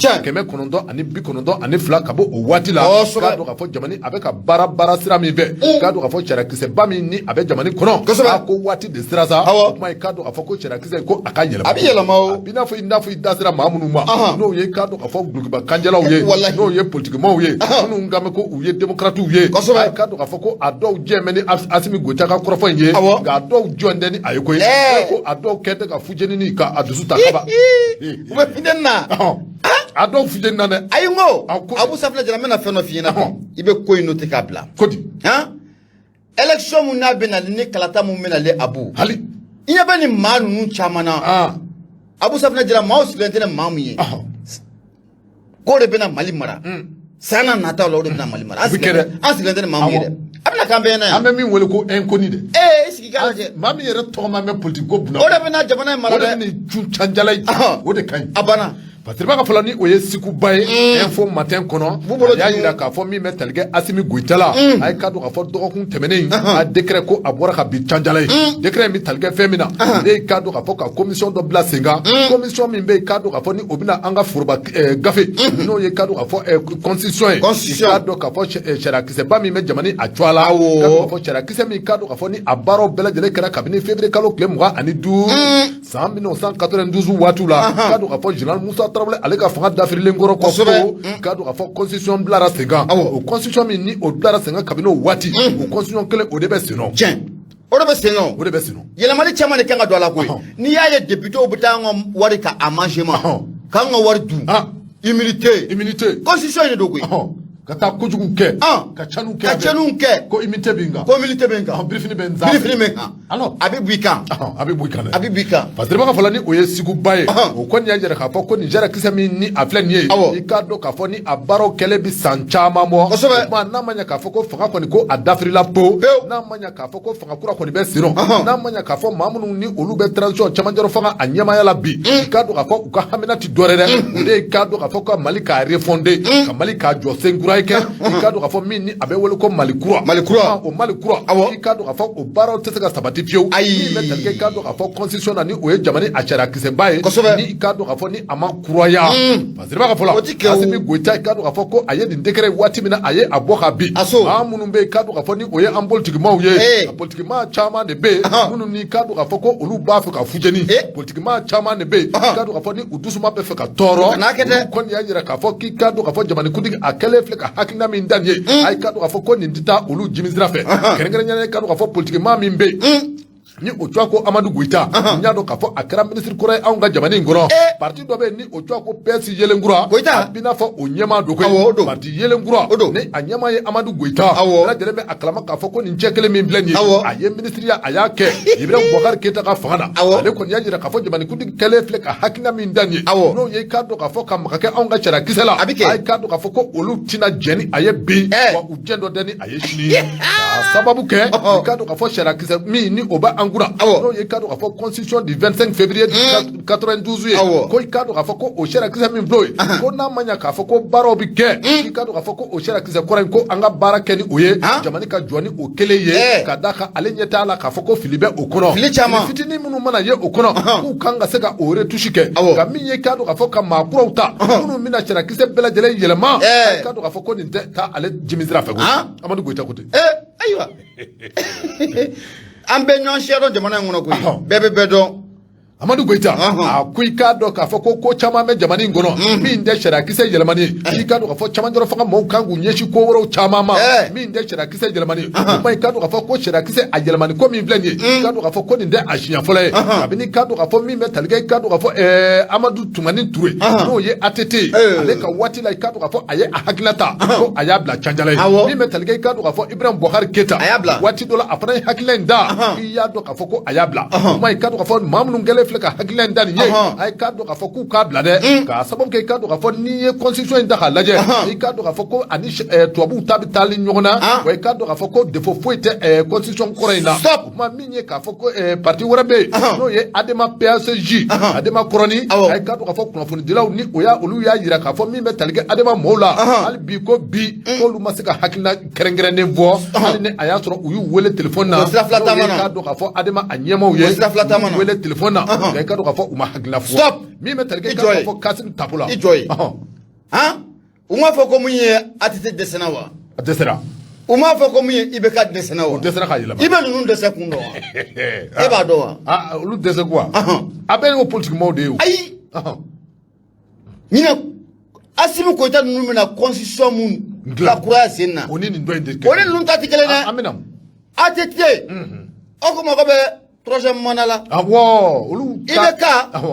do ani bikono do ani fla kabo o watila kado ka fo jamani abe ka bara sira mi ve kado ka fo chara kise ba mi ni abe jamani kono ko wati de siraza kuma ikado afoko chera kise ko akanyela abiyela mawo bina fo idasira mamunu ma no ye kado afoko glugiba kanjela uye no ye politiquement uye no ngame ko uye démocrate uye kado afoko ado jemeni asimi gocha ka krofo ye ga ado jonde ni ayeko ko ado kete ka fujeni ni ka adusu takaba ube pinenna ado fujeni na ne ayingo abu safla jara mena feno fiyena ibe ko inote kabla kodi élection mun na bena ni kalata mun mena le abu hali inya bani manu nun chamana abu safna jira maus lentene mamu ye ko de bena mali mara sana nata lo de bena mali mara as lentene mamu ye abna kambe na ambe min wele ko inconnu de siki galaje mami yere to ma me politique go buna o de bena jamana mara de ni chu chanjalai o de kan abana parce que ba ka fɔlɔ ni o ye sikuba ye info matin kɔnɔ a y'a yira k'a fɔ min bɛ tali kɛ Asimi Goïta la a ye ka don k'a fɔ dɔgɔkun tɛmɛnen a décret ko a bɔra ka bin canjala ye décret in bɛ tali kɛ fɛn min na ne ye ka don k'a fɔ ka commission dɔ bila sen kan commission min bɛ yen ka don k'a fɔ ni o bɛna an ka foroba gafe n'o ye ka don k'a fɔ constitution ye ka don k'a fɔ sariyakisɛba min bɛ jamana a cɔ a la ka don k'a fɔ sariyakisɛ min ka don k'a fɔ ni a baaraw bɛɛ lajɛlen kɛra kabini février kalo tile 25 san 1992 waatiw la ka don k'a fɔ général Musa Tarawele ale ka fanga dafirilen kɔrɔ kɔ ka don k'a fɔ constitution bilara sen kan o constitution min ni o bilara sen kan kabini o waati o constitution kelen o de bɛ sen nɔ o de bɛ sen nɔ o de bɛ sen nɔ yɛlɛmali caman de kan ka don a la koyi n'i y'a ye député bɛ taa an ka wari ka amangement k'an ka wari dun immunité constitution in de don koyi ka taa kojugu kɛ ka canu kɛ ko immunité bɛ n kan birifini bɛ n kan alors a bɛ bɔ i kan a bɛ bɔ i kan parce que ka fɔlɔ ni o ye siguba ye o kɔni y'a jira k'a fɔ ko Niger kisɛ min ni a filɛ nin ye i k'a dɔn k'a fɔ ni a baaraw kɛlɛ bɛ san caman bɔ kosɛbɛ n'a ma ɲɛ k'a fɔ ko fanga kɔni ko a dafirila pewu n'a ma ɲɛ k'a fɔ ko fanga kura kɔni bɛ sen nɔ n'a ma ɲɛ k'a fɔ maa minnu ni olu bɛ transition cɛmancɛ fanga a ɲɛmaya la bi i k'a dɔn k'a fɔ u ka hamina tɛ dɔ wɛrɛ dɛ o de ye k'a dɔn k'a fɔ ka Mali k'a refonder ka Mali k'a jɔ sen kura ye kɛ i k'a dɔn k'a fɔ min ni a bɛ wele ko Mali kura o Mali kura i k'a dɔn k'a fɔ o baaraw tɛ se ka sabati fiyewu min bɛ tali kɛ i k'a dɔn k'a fɔ constitution na ni o ye jamana a sariyakisɛba ye ni i k'a dɔn k'a fɔ ni a ma kuraya parce que i b'a ka fɔlɔ Asimi Goïta i k'a dɔn k'a fɔ ko a ye nin décret waati min na a ye a bɔ ka bin maa minnu bɛ yen i k'a dɔn k'a fɔ ni o ye an politikimaw ye a politikimaa caman de bɛ yen minnu ni i k'a dɔn k'a fɔ ko olu b'a fɛ ka fujeni politikimaa caman de bɛ yen i k'a dɔn k'a fɔ ni u dusuma bɛ fɛ ka tɔɔrɔ olu kɔni y'a jira k'a fɔ k'i k'a dɔn k'a fɔ jamanikuntigi a kɛlen filɛ ka hakilina min da nin ye a y'i k'a dɔn k'a fɔ ko nin tɛ taa olu jimi sira fɛ kɛrɛnkɛrɛnnenya i k'a dɔn k'a fɔ politikimaa min bɛ yen ni o cogoya ko Amadou Goïta n y'a dɔn k'a fɔ a kɛra ministre kɔrɔ ye anw ka jamana in kɔnɔ parti dɔ bɛ yen ni o cogoya ko PS Yelenkura a b'i n'a fɔ o ɲɛmaa don koyi parti Yelenkura ni a ɲɛmaa ye Amadou Goïta bɛɛ lajɛlen bɛ a kalama k'a fɔ ko nin cɛ kelen min filɛ nin ye a ye ministeriya a y'a kɛ Ibrahim Boubacar Keïta ka fanga na ale kɔni y'a jira k'a fɔ jamanikuntigi kɛlen filɛ ka hakilina min da nin ye n'o ye i k'a dɔn k'a fɔ ka maga kɛ anw ka sariyakisɛ la a ye k'a dɔn k'a fɔ ko olu tɛna jɛn ni a ye bi wa u jɛn dɔ tɛ ni a ye sini k'a sababu kɛ i k'a dɔn k'a fɔ sariyakisɛ min ni o bɛ an kunna n'o ye i k'a dɔn k'a fɔ constitution du 25 février 92 ye ko i k'a dɔn k'a fɔ ko o sariyakisɛ min filɛ o ye ko n'a ma ɲɛ k'a fɔ ko baaraw bɛ kɛ i k'a dɔn k'a fɔ ko o sariyakisɛ kɔrɔ in ko an ka baara kɛ ni o ye jamana ka jɔ ni o kelen ye ka d'a kan ale ɲɛ t'a la k'a fɔ ko fili bɛ o kɔnɔ fili fitinin minnu mana ye o kɔnɔ k'u kan ka se ka o retouche kɛ ka min ye i k'a dɔn k'a fɔ ka maakuraw ta minnu bɛna sariyakisɛ bɛɛ lajɛlen yɛlɛma i k'a dɔn k'a fɔ ko nin tɛ taa ale jimi sira fɛ Amadou Goïta ko ten ayiwa an bɛ ɲɔgɔn siya dɔn jamana in kɔnɔ koyi bɛɛ bɛ bɛɛ dɔn Amadou Goïta a ko i k'a dɔn k'a fɔ ko caman bɛ jamana in kɔnɔ min tɛ sariyakisɛ yɛlɛmani ye i k'a dɔn k'a fɔ camancɛ fanga mɔɔw kan k'u ɲɛsin ko wɛrɛw caman ma min tɛ sariyakisɛ yɛlɛmani ye o ma i k'a dɔn k'a fɔ ko sariyakisɛ a yɛlɛmani ko min filɛ nin ye i k'a dɔn k'a fɔ ko nin tɛ a siɲɛ fɔlɔ ye kabini i k'a dɔn k'a fɔ min bɛ tali kɛ i k'a dɔn k'a fɔ Amadou Toumani Touré n'o ye ATT ale ka waati la i k'a dɔn k'a fɔ a ye a hakilina ta ko a y'a bila canjala ye min bɛ tali kɛ i k'a dɔn k'a fɔ Ibrahim Boubacar Keïta waati dɔ la a fana ye hakilina in da i y'a dɔn k'a fɔ ko a y'a bila o ma i k'a dɔn k'a fɔ maa minnu kɛlen filɛ ka hakilina in da nin ye a k'a dɔn k'a fɔ k'u k'a bila dɛ k'a sababu kɛ i k'a dɔn k'a fɔ n'i ye constitution in ta k'a lajɛ i k'a dɔn k'a fɔ ko ani tubabuw ta bɛ taali ɲɔgɔn na wa i k'a dɔn k'a fɔ ko défaut foyi tɛ constitution kɔrɔ in na o tuma min ye k'a fɔ ko parti wɛrɛ bɛ yen n'o ye ADEMA PACJ ADEMA kɔrɔni a k'a dɔn k'a fɔ kunnafonidilaw ni olu y'a jira k'a fɔ min bɛ tali kɛ ADEMA mɔɔw la hali bi ko bi k'olu ma se ka hakilina kɛrɛnkɛrɛnnen fɔ hali ni a y'a sɔrɔ u y'u wele téléphone na k'a dɔn k'a fɔ ADEMA a ɲɛmaaw ye u wele téléphone na i k'a dɔn k'a fɔ u ma hakilina fɔ min bɛ tali kɛ k'a fɔ Kassim Tapo la i jɔ ye u m'a fɔ ko mun ye ATT dɛsɛra wa a dɛsɛra u m'a fɔ ko mun ye IBK dɛsɛra wa o dɛsɛra ka yɛlɛma i bɛ ninnu dɛsɛ kun dɔn wa e b'a dɔn wa olu dɛsɛ quoi a bɛɛ ye o politikimaw de ye o ayi ɲinɛ Asimi Goïta ninnu bɛna constitution mun lakuraya sen na o ni nin dɔ in tɛ kelen o ni ninnu ta tɛ kelen dɛ an bɛna ATT o ko mago bɛ troisième mandat la olu IBK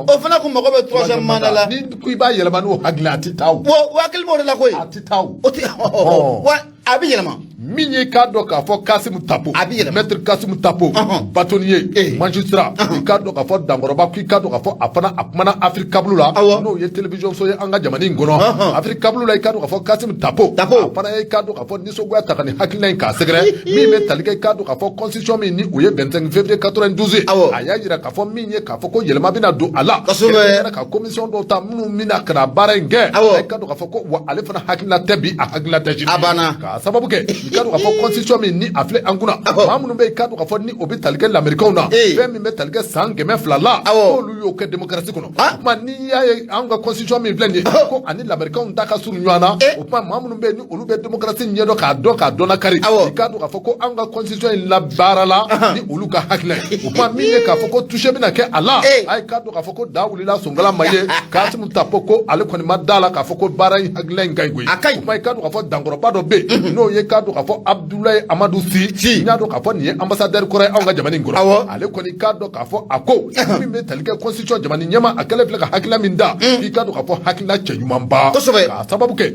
o fana ko mago bɛ troisième mandat la ni ko i b'a yɛlɛma n'o hakili a tɛ taa o wa hakili b'o de la koyi a tɛ taa o o tɛ wa a bɛ yɛlɛma Minye kado ka fo Kasim Tapo. Maître Kasim Tapo. Bâtonnier. Magistrat. Kado ka fo Dangoroba ki kado ka fo apana apmana Afrique Kablula. No ye télévision so ye anga jamani ngono. Afrique Kablula kado ka fo Kasim Tapo. Apana ye kado ka fo nisogwa takani hakilin ka segre. Mi me talike kado ka fo constitution mi ni uye 25 février 92. Aya jira ka fo minye ka fo ko yelma bina do ala. Ka commission do ta munu mina kana barenge. Kado ka fo ko wa ale fana hakilina tebi a hakilina teji. Abana. Ka sababu ke kado ka fo constitution mi ni afle anguna. Mamunu be kado ka fo ni obi talike l'américain na. Fe mi me talike sangeme flala. Ko lu yo ke démocratie kono. Ma ni ya anga constitution mi blende ko ani l'américain ta ka suru nyana. O ma mamunu be ni olu be démocratie nyedo ka do na kari. Kado ka fo ko anga constitution la barala ni olu ka hakilina. O ma mi ka fo ko toucher bina ke ala. Ay kado ka fo ko dawuli la songala maye Kasim Tapo ko ale koni madala ka fo ko bara hakilina ngai gwe. O ma kado ka fo Dangoroba do be no ye kado ka fo Abdoulaye Amadou Si nyado ka fo ni ambassadeur Corée anga jamani ngoro ale koni kado ka fo ako mi me talike constitution jamani nyama akale fle ka hakilina minda ki kado ka fo hakilina chenyumamba ka sababu ke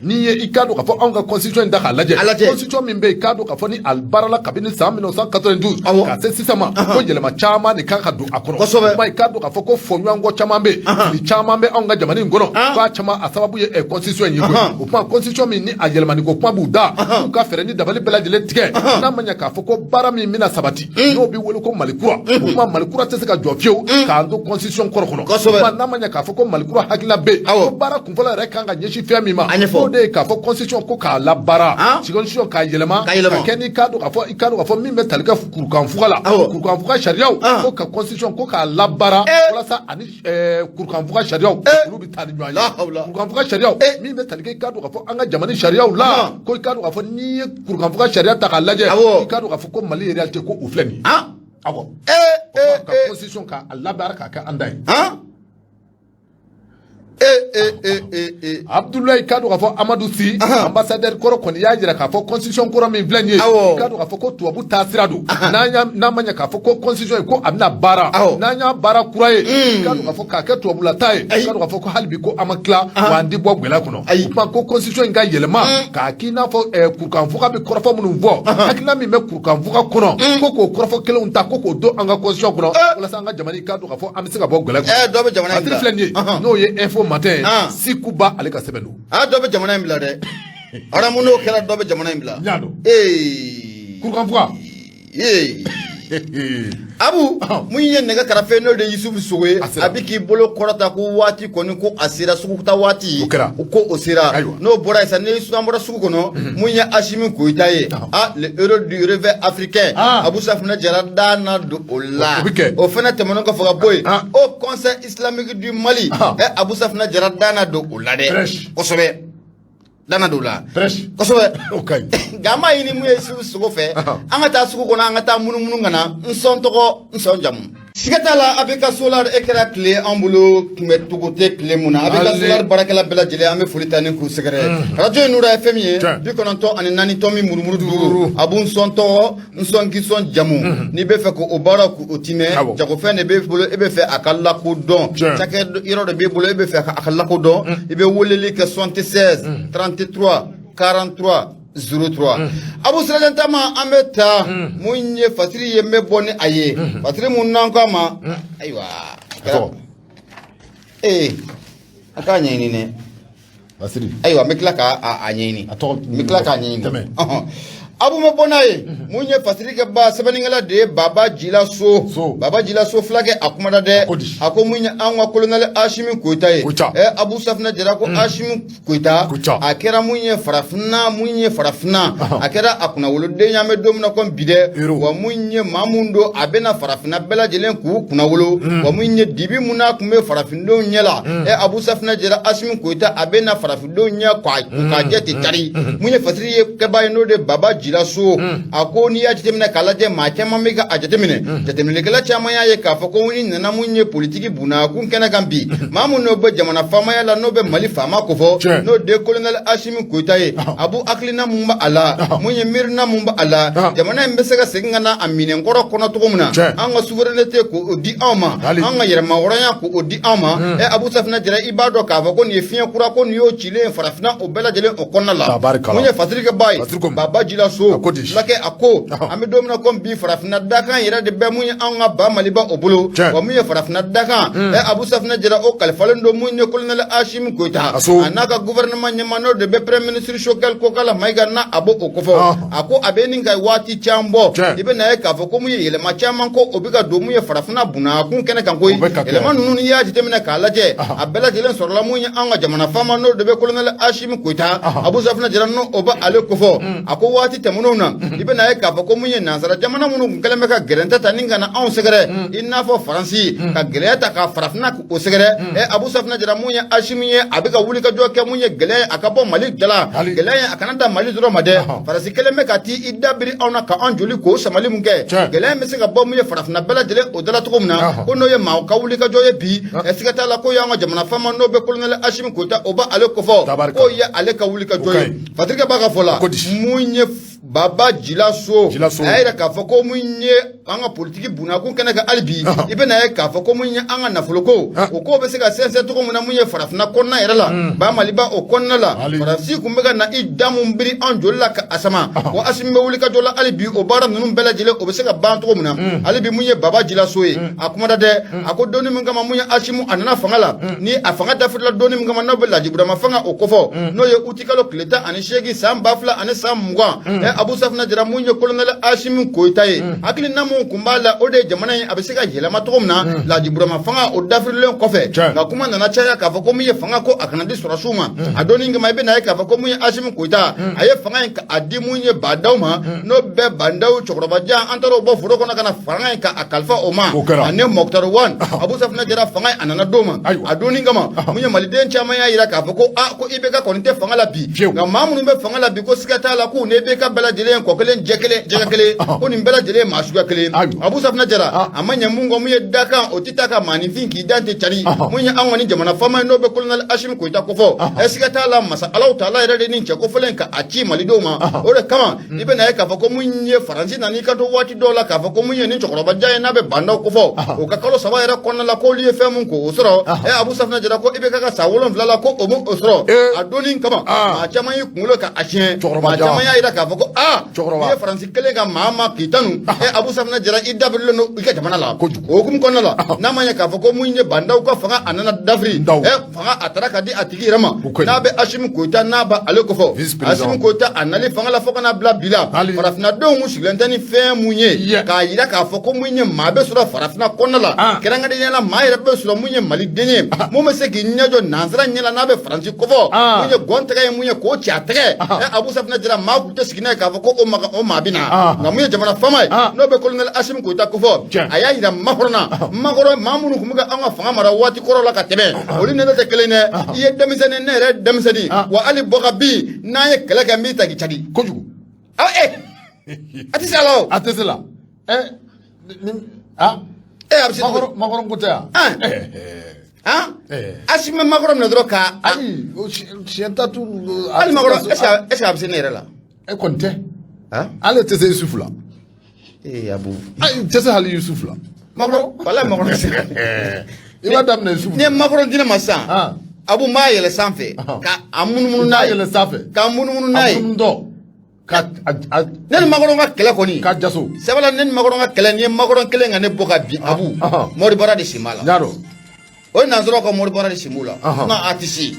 ni ye ikado ka fo anga constitution da laje constitution min be ikado ka fo ni albarala kabini sa 1992 ka se sisama ko yelema chama ni kan ka do akoro ma ikado ka fo ko fonyango chama be ni chama be anga jamani ngono ko chama asababu ye constitution yi ko o pa constitution min ni ayelema ni ko pa buda ka fere ni dabali bela jele tike na manya ka fo ko bara mi mina sabati no bi wolo ko malikura o ma malikura te se ka jofio ka ando constitution koro kono ma na manya ka fo ko malikura hakila be ko bara kumfola re kan ga nyeshi fe mi ma de ka fo constitution ko ka la bara constitution ka yelema ka keni kado ka fo mi me talika kurkan fugala kurkan fuga sharia ko ka constitution ko ka la bara wala sa ani kurkan fuga sharia ulu bi tani nyanya kurkan fuga sharia mi me talika kado ka fo anga jamani sharia la ko kado ka fo ni kurkan fuga sharia ta ka laje kado ka fo ko mali reality ko ufleni awo ka constitution ka la bara ka andai Abdoulaye kado ka fo Amadou Si ambassadeur koro koni ya jira ka fo constitution koro min vlenye kado ka fo ko tuabu tasirado na manya ka fo ko constitution ko amna bara na bara kuraye kado ka fo ka ke tuabu la taye kado ka fo ko halbi ko amakla wandi bo gwela kuno ma ko constitution ga yelema ka kina fo kurkan fo ka be koro fo munu vo akina mi me kurkan fo ka kuno ko koro fo kele unta ko do anga constitution kuno wala sanga jamani kado ka fo amisi ka bo gwela do be jamani no ye info matin sikuba ale ka sebenu dobe jamana mbila de ara muno kala dobe jamana mbila nyado kurkan fuka abu munye nega karafe no de Yusuf Sowe abiki bolo korata ko wati koni ko asira suku ta wati ko osira no bora isa ne su ambora suku kono munye Ashimi Koitaye le euro du rêve africain Abu Safna Jarada na do ola o fena temono ko foga boy au conseil islamique du Mali Abu Safna Jarada na do ola de kosobe dana dola kosobe okay gama yini mu Yusuf Sowe fe anga ta suku kono anga ta munu ngana nson toko nson jam Sigatala abeka solar ekra clé ambulo kume tugote clé muna abeka solar barakala bela jele ame fulitani ku segere radio nura fm ye bi kononto ani nani tomi murumuru duru abun sonto nsongi son jamu ni be fe ko obara ku otime jago fe ne be bolo ebe fe akalla ku don chake iro de be bolo ebe fe akalla ku don ebe woleli ke 76 33 43 03 Abu Sirajan tama ameta munye fasiri yeme boni aye fasiri munanko ma aywa akanya ini ne fasiri aywa meklaka anyini meklaka anyini Abu Mabonaye munye fasiri ke ba sebeningala de Baba Jila So flage akumada de ako munye anwa colonel Ashimi Koitaye Abu Safna Jara ko Ashimi Koita akera munye farafna akera akuna wolo de nyame domna kon bide wa munye mamundo abena farafna bela jelen ku kuna wolo wa munye dibi muna kume farafindo nyela Abu Safna Jara Ashimi Koita abena farafindo nya kwa ka jeti tari munye fasiri ke ba no de Baba jilaso a ko n'i y'a jateminɛ k'a lajɛ maa caman bɛ ka a jateminɛ jateminɛkɛla caman y'a ye k'a fɔ ko ni nana mun ye politiki bunakun kɛnɛ kan bi maa mun n'o bɛ jamana faamaya la n'o bɛ Mali faama kofɔ n'o de colonel Asimi Goyita ye a b'u hakilina mun b'a la mun ye miirina mun b'a la jamana in bɛ se ka segin ka na a minɛnkɔrɔ kɔnɔ cogo min na an ka souveraineté k'o di anw ma an ka yɛrɛmahɔrɔnya k'o di anw ma Abu Safinɛ Jara i b'a dɔn k'a fɔ ko nin ye fiɲɛ kura ko nin y'o cilen farafinna o bɛɛ lajɛlen o kɔnɔna la mun ye fatirikɛba ye Baba Jilaso fulakɛ a ko an bɛ don min na ko bi farafinna dakan yɛrɛ de bɛ mun ye an ka ba Maliba o bolo wa mun ye farafinna dakan Abu Safinɛ Jara o kalifalen don mun ye colonel Asimi Goyita a n'a ka gouvernement ɲɛmaa n'o de bɛ premier ministre Choguel Kokala Mayiga na a b'o kofɔ a ko a bɛ nin ka waati caman bɔ i bɛ na ye k'a fɔ ko mun ye yɛlɛma caman ko o bɛ ka don mun ye farafinna bunakun kɛnɛ kan koyi yɛlɛma ninnu n'i y'a jateminɛ k'a lajɛ a bɛɛ lajɛlen sɔrɔla mun ye an ka jamana faama n'o de bɛ colonel Asimi Goyita Abu Safinɛ Jara n'o o bɛ ale kofɔ a ko waati tɛmɛnenw na i bɛ na ye k'a fɔ ko mun ye nansara jamana minnu kun kɛlen bɛ ka gɛrɛntɛ ta ni ka na anw sɛgɛrɛ i n'a fɔ Faransi ka gɛlɛya ta ka farafinna o sɛgɛrɛ Abu Safinɛ Jara mun ye Asimi ye a bɛ ka wulikajɔ kɛ mun ye gɛlɛya a ka bɔ Mali dala gɛlɛya a kana da Mali dɔrɔn ma dɛ Faransi kɛlen bɛ ka t'i dabiri anw na ka an joli k'o samali mun kɛ gɛlɛya bɛ se ka bɔ mun ye farafinna bɛɛ lajɛlen o dala cogo min na ko n'o ye maa ka wulikajɔ ye bi siga t'a la ko y'an ka jamana faama n'o bɛ colonel Asimi Goyita o bɛ ale kofɔ k'o ye ale ka wulikajɔ ye fatirikɛ b'a ka fɔ la mun ye Baba Jilaso a y'a yira k'a fɔ ko mun ye an ka politiki bunakun kɛnɛ kan hali bi i bɛ na ye k'a fɔ ko mun ye an ka nafoloko o ko bɛ se ka sɛnsɛn cogo min na mun ye farafinna kɔnɔna yɛrɛ la ba Maliba o kɔnɔna la Faransi kun bɛ ka na i da mun biri an joli la ka a sama ko Asimi bɛ wulikajɔ la hali bi o baara ninnu bɛɛ lajɛlen o bɛ se ka ban cogo min na hali bi mun ye Baba Jilaso ye a kumada dɛ a ko donni min kama mun ye Asimi a nana fanga la ni a fanga dafirila donni min kama n'o bɛ Lajiburama fanga o kofɔ n'o ye uti kalo tile 18 san 2000 ani san 20 Abu Safinɛ Jara mun ye colonel Asimi Goyita ye hakilina mun kun b'a la o de ye jamana in a bɛ se ka yɛlɛma cogo min na Lajiburama fanga o dafirilen kɔfɛ nka kuma nana caya k'a fɔ ko mun ye fanga ko a kana di sɔrɔsiw ma a donni kama i bɛ na ye k'a fɔ ko mun ye Asimi Goyita a ye fanga in a di mun ye Badaw ma n'o bɛɛ Bandaw cɛkɔrɔbajan an taara o bɔ foro kɔnɔ ka na fanga in k'a kalifa o ma ani Moktar Wan Abu Safinɛ Jara fanga in a nana d'o ma a donni kama mun ye maliden caman y'a yira k'a fɔ ko ko IBK kɔni tɛ fanga la bi nka maa minnu bɛ fanga la bi ko siga t'a la k'u ni IBK bɛɛ lajɛlen kɔ kelen jɛgɛ kelen ko nin bɛɛ lajɛlen maa suguya kelen Abu Safinɛ Jara a ma ɲɛ mun kɔ mun ye dakan o tɛ taa ka maanifin k'i dan tɛ cari mun ye an kɔni jamana faama n'o bɛ colonel Asimi Goyita kofɔ siga t'a la masa Alahu Taala yɛrɛ de nin cɛ kofɔlen ka a ci malidenw ma o de kama i bɛ na ye k'a fɔ ko mun ye Faransi nana i ka to waati dɔw la k'a fɔ ko mun ye nin cɛkɔrɔbajan ye n'a bɛ Bandaw kofɔ o ka kalo 3 yɛrɛ kɔnɔna la k'olu ye fɛn mun ko o sɔrɔ Abu Safinɛ Jara ko IBK ka san 7 la ko o m'o sɔrɔ a donni kama maa caman y'i kunkolo ka a tiɲɛ maa caman y'a yira k'a fɔ ko n'i ye Faransi kelen ka maa ma k'i tanu Abu Safinɛ Jara i dabirilen don i ka jamana la o hukumu kɔnɔna la n'a ma ɲɛ k'a fɔ ko mun ye Bandaw ka fanga a nana dafiri fanga a taara ka di a tigi yɛrɛ ma n'a bɛ Asimi Goyita n'a bɛ ale kofɔ Asimi Goyita a nali fanga la fo ka n'a bila bi la farafinnadenw kun sigilen tɛ ni fɛn mun ye k'a yira k'a fɔ ko mun ye maa bɛ sɔrɔ farafinna kɔnɔna la kɛrɛnkɛrɛnnenya la maa yɛrɛ bɛ sɔrɔ mun ye maliden ye mun bɛ se k'i ɲɛjɔ nansara ɲɛ la n'a bɛ Faransi kofɔ mun ye gɔn tɛgɛ ye mun ye k'o ci a tɛgɛ Abu Safinɛ Jara maa kun tɛ sigi n'a ye k'a fɔ ko o maa bɛ na nka mun ye jamana faama ye n'o bɛ colonel Asimi Goyita kofɔ a y'a yira makɔrɔ maa minnu kun bɛ ka an ka fanga mara waati kɔrɔ la ka tɛmɛ olu ni ne tɛ kelen dɛ i ye denmisɛnnin ne yɛrɛ denmisɛnnin wa hali bɔkabi n'an ye kɛlɛ kɛ n b'i ta k'i cadi kojugu a tɛ se a la o a tɛ se la a bɛ se makɔrɔ ko tɛ yan Asimi makɔrɔ minɛ dɔrɔn ka ayi siɲɛ tatu hali makɔrɔ est-ce que a bɛ se ne yɛrɛ la e kɔni tɛ ale tɛ se Yusufu la Abu ayi tɛ se hali Yusufu la makɔrɔ wala makɔrɔ se i b'a daminɛ Yusufu ni ye makɔrɔ di ne ma sisan Abu m'a yɛlɛ sanfɛ ka a munumunu n'a ye yɛlɛ sanfɛ ka munumunu n'a ye ne ni makɔrɔ ka kɛlɛ kɔni ka jaso sabula ne ni makɔrɔ ka kɛlɛ ni ye makɔrɔ kelen ka ne bɔ ka bin Abu mɔri bara de sen b'a la o ye nansaraw ka mɔri bara de sen b'u la a tɛ se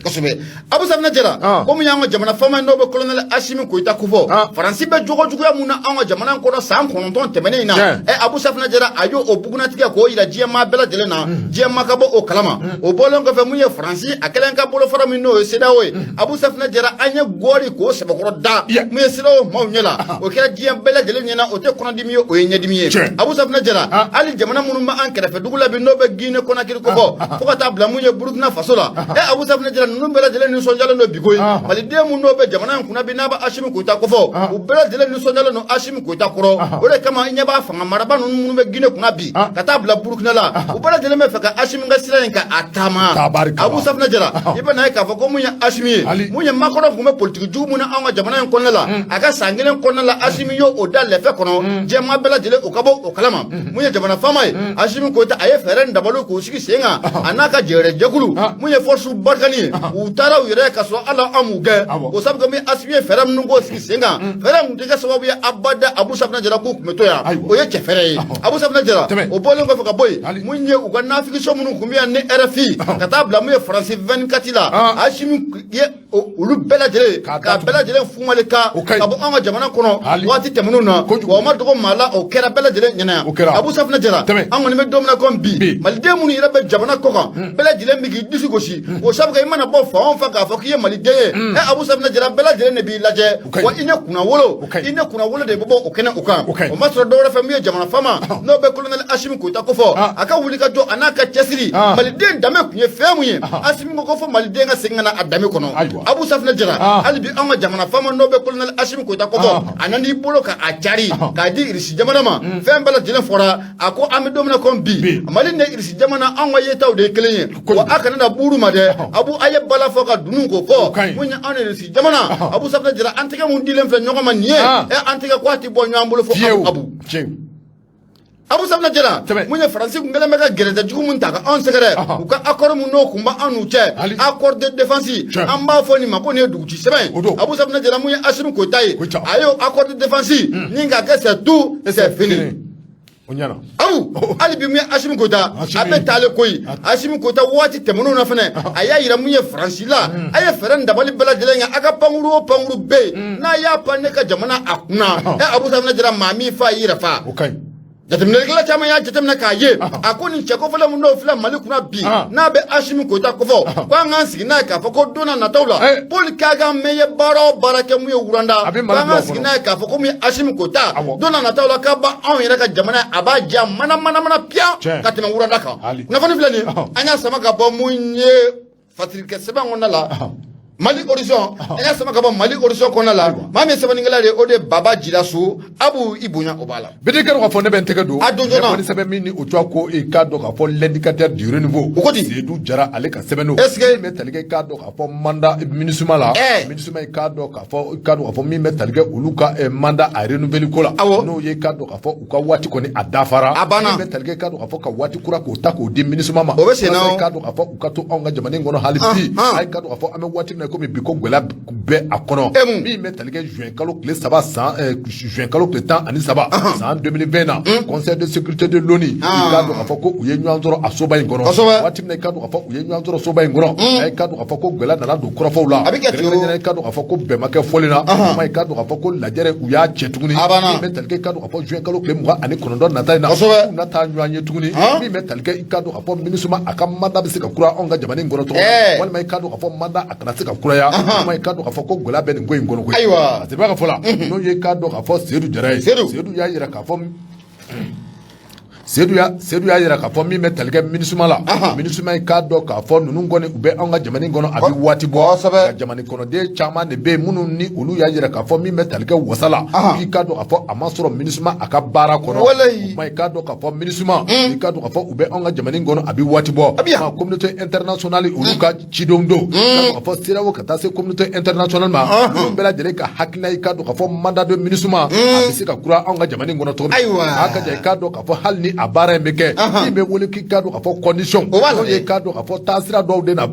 kosɛbɛ Abu Safinɛ Jara komi y'an ka jamana faama n'o bɛ colonel Asimi Goyita kofɔ Faransi bɛ jogo juguya mun na an ka jamana kɔnɔ san 9 tɛmɛnen in na Abu Safinɛ Jara a y'o bugunatigɛ k'o yira diɲɛmaa bɛɛ lajɛlen na diɲɛmaa ka bɔ o kalama o bɔlen kɔfɛ mun ye Faransi a kɛlen ka bolofara min n'o ye CEDEAO ye Abu Safinɛ Jara an ye gɔri k'o sɛbɛkɔrɔ da mun ye CEDEAO maaw ɲɛ la o kɛra diɲɛ bɛɛ lajɛlen ɲɛna o tɛ kɔnɔdimi ye o ye ɲɛdimi ye Abu Safinɛ Jara hali jamana minnu bɛ an kɛrɛfɛ dugu la bi n'o bɛ be Guinée Conakry ko fo fo ka taa bila mun ye Burkina Faso la Abu Safina Jara ninnu bɛɛ lajɛlen nisɔndiyalen do bi koyi maliden mun n'o bɛ jamana in kunna bi n'a bɛ Asimi Goyita ko fɔ u bɛɛ lajɛlen nisɔndiyalen do Asimi Goyita kɔrɔ o de kama i ɲɛ b'a fanga maraba ninnu minnu bɛ Guinée kunna bi ka taa bila Burkina la u bɛɛ lajɛlen bɛ fɛ ka Asimi ka sira in ka a taama Abu Safina Jara i bɛ na ye k'a fɔ ko mun ye Asimi ye mun ye Makɔrɔ kun bɛ politique jugu mun na anw ka jamana in kɔnɔna la a ka san kelen kɔnɔna la Asimi y'o o da lɛfɛ kɔnɔ jɛma bɛɛ lajɛlen o ka bɔ o kalama mun ye jamana faama ye Asimi Goyita a ye fɛɛrɛ dabali k'o sigi sen kan a n'a ka jɛgɛrɛ jɛkulu mun ye force barikani ye u taara u yɛrɛ ka sɔrɔ ala an m'u gɛn o sabu kɛ min Asimi ye fɛɛrɛ minnu k'o sigi sen kan fɛɛrɛ mun tɛ kɛ sababu ye abada Abu Safina Jara k'u kun bɛ to yan o ye cɛ fɛɛrɛ ye Abu Safina Jara o bɔlen kɔfɛ ka bɔ yen mun ye u ka nafigiso minnu kun bɛ yan ni RFI ka taa bila mun ye France 24 la Asimi ye olu bɛɛ lajɛlen ka bɛɛ lajɛlen fumali ka bɔ an ka jamana kɔnɔ waati tɛmɛnenw na wa o ma dogo maa la o kɛra bɛɛ lajɛlen ɲɛna Abu Safina Jara an kɔni bɛ don min na comme bi maliden minnu yɛrɛ bɛ jamana kɔ kan bɛɛ lajɛlen bɛ k'i disi gosi o sabu kɛ i mana bɔ fan o fan k'a fɔ k'i ye maliden ye Abu Safina Jara bɛɛ lajɛlen de b'i lajɛ wa i ne kunnawolo de bɛ bɔ o kɛnɛ o kan o ma sɔrɔ dɔwɛrɛ fɛ min ye jamana faama n'o bɛ colonel Asimi Goyita ko fɔ a ka wuli ka jɔ a n'a ka cɛsiri maliden danbe kun ye fɛn mun ye Asimi ko fɔ maliden ka segin ka na a danbe kɔnɔ Abu Safina Jara hali bi an ka jamana faama n'o bɛ colonel Asimi Goyita ko fɔ a nan'i bolo ka a cari k'a di Irisi jamana ma fɛn bɛɛ lajɛlen fɔra a ko an bɛ don min na comme bi Mali ni Irisi jamana an ka yetaw de ye kelen ye wa a kana na buru ma dɛ Abu a ye bala fɔ ka dunun ko fɔ mun ye an ni Irisi jamana Abu Safina Jara an tɛgɛ mun dilen filɛ ɲɔgɔn ma nin ye an tɛgɛ ko a tɛ bɔ ɲɔgɔn bolo fɔ Abu Safina Jara mun ye Faransi kun kɛlen bɛ ka gɛrɛtɛ jugu mun ta ka anw sɛgɛrɛ u ka accord mun n'o kun bɛ an n'u cɛ accord de défense an b'a fɔ nin ma ko nin ye duguci sɛbɛn ye Abu Safina Jara mun ye Asimi Goyita ye a y'o accord de défense ni ka kɛ c'est tout c'est fini Abu hali bi mun ye Asimi Goyita a bɛ taale koyi Asimi Goyita waati tɛmɛnenw na fɛnɛ a y'a yira mun ye Faransi la a ye fɛɛrɛ dabali bɛɛ lajɛlen kɛ a ka pankuru o pankuru bɛ yen n'a y'a pan ne ka jamana a kunna Abu Safina Jara maa min fa y'i yɛrɛ fa jateminɛlikɛla caman y'a jateminɛ k'a ye a ko nin cɛ kɔfɛla mun n'o filɛ Mali kunna bi n'a bɛ Asimi Goyita kɔfɔ ko an k'an sigi n'a ye k'a fɔ ko don n'a nataw la Paul Kagame mɛ ye baara o baara kɛ mun ye wuranda ko an k'an sigi n'a ye k'a fɔ ko mun ye Asimi Goyita don n'a nataw la k'a ba anw yɛrɛ ka jamana a b'a ja mana piya ka tɛmɛ wuranda kan kunnafoni filɛ nin an y'a sama ka bɔ mun ye fatirikɛ sɛbɛn kɔnɔna la Mali horizon an y'a sama ka bɔ Mali horizon kɔnɔna la maa min sɛbɛnnikɛla de o de Baba Jiraso Abu i bonya o b'a la Bidikɛrɛ k'a fɔ ne bɛ n tɛgɛ don a don joona ne kɔni sɛbɛn min ni o cogoya ko i k'a dɔn k'a fɔ l'indicateur du renouveau o ko di Seydou Jara ale ka sɛbɛn don est-ce que min bɛ tali kɛ i k'a dɔn k'a fɔ mandat MINUSMA la MINUSMA i k'a dɔn k'a fɔ min bɛ tali kɛ olu ka mandat a renouveler ko la n'o ye i k'a dɔn k'a fɔ u ka waati kɔni a dafara a banna min bɛ tali kɛ i k'a dɔn k'a fɔ ka waati kura k'o ta k'o di MINUSMA ma o bɛ sen na i k'a dɔn k'a fɔ u ka to anw ka jamana in kɔnɔ hali bi a ye k'a dɔn k'a fɔ an bɛ waati min na komi bi ko gɛlɛya bɛɛ a kɔnɔ min bɛ tali kɛ juin kalo tile 10 san 2020 na conseil de sécurité de l'ONU i k'a dɔn k'a fɔ ko u ye ɲɔgɔn sɔrɔ a soba in kɔnɔ waati min na i k'a dɔn k'a fɔ u ye ɲɔgɔn sɔrɔ soba in kɔnɔ a ye k'a dɔn k'a fɔ ko gɛlɛya nana don kɔrɔfɔw la i k'a dɔn k'a fɔ ko bɛnbakɛ fɔli na i k'a dɔn k'a fɔ ko lajɛrɛ u y'a cɛ tuguni min bɛ tali kɛ i k'a dɔn k'a fɔ juin kalo tile 29 nata in na u na taa ɲɔgɔn ye tuguni min bɛ tali kɛ i k'a dɔn k'a fɔ MINUSMA a ka mandat bɛ se ka kura anw ka jamana in kɔnɔ tɔgɔ walima i k'a dɔn k'a fɔ mandat a kana se ka kuraya walima i k'a dɔn k'a fɔ ko gɛlɛya bɛ nin ko in kɔnɔ koyi a tɛ b'a ka fɔ la n'o ye k'a dɔn k'a fɔ Seydou Jara ye Seydou y'a yira k'a fɔ Seydou y'a yira k'a fɔ min bɛ tali kɛ MINUSMA la MINUSMA ye k'a dɔn k'a fɔ ninnu kɔni u bɛ anw ka jamana in kɔnɔ a bɛ waati bɔ ka jamana kɔnɔden caman de bɛ yen minnu ni olu y'a yira k'a fɔ min bɛ tali kɛ wasa la i k'a dɔn k'a fɔ a ma sɔrɔ MINUSMA a ka baara kɔnɔ o ma i k'a dɔn k'a fɔ MINUSMA i k'a dɔn k'a fɔ u bɛ anw ka jamana in kɔnɔ a bɛ waati bɔ ka communauté internationale olu ka cidenw don k'a fɔ CEDEAO ka taa se communauté internationale ma minnu bɛɛ lajɛlen ka hakilina i k'a dɔn k'a fɔ mandat de MINUSMA a bɛ se ka kura anw ka jamana in kɔnɔ cogo min a ka jan i k'a dɔn k'a fɔ hali ni a baara in bɛ kɛ min bɛ wele k'i k'a dɔn k'a fɔ condition n'o ye k'a dɔn k'a fɔ taasira dɔw de na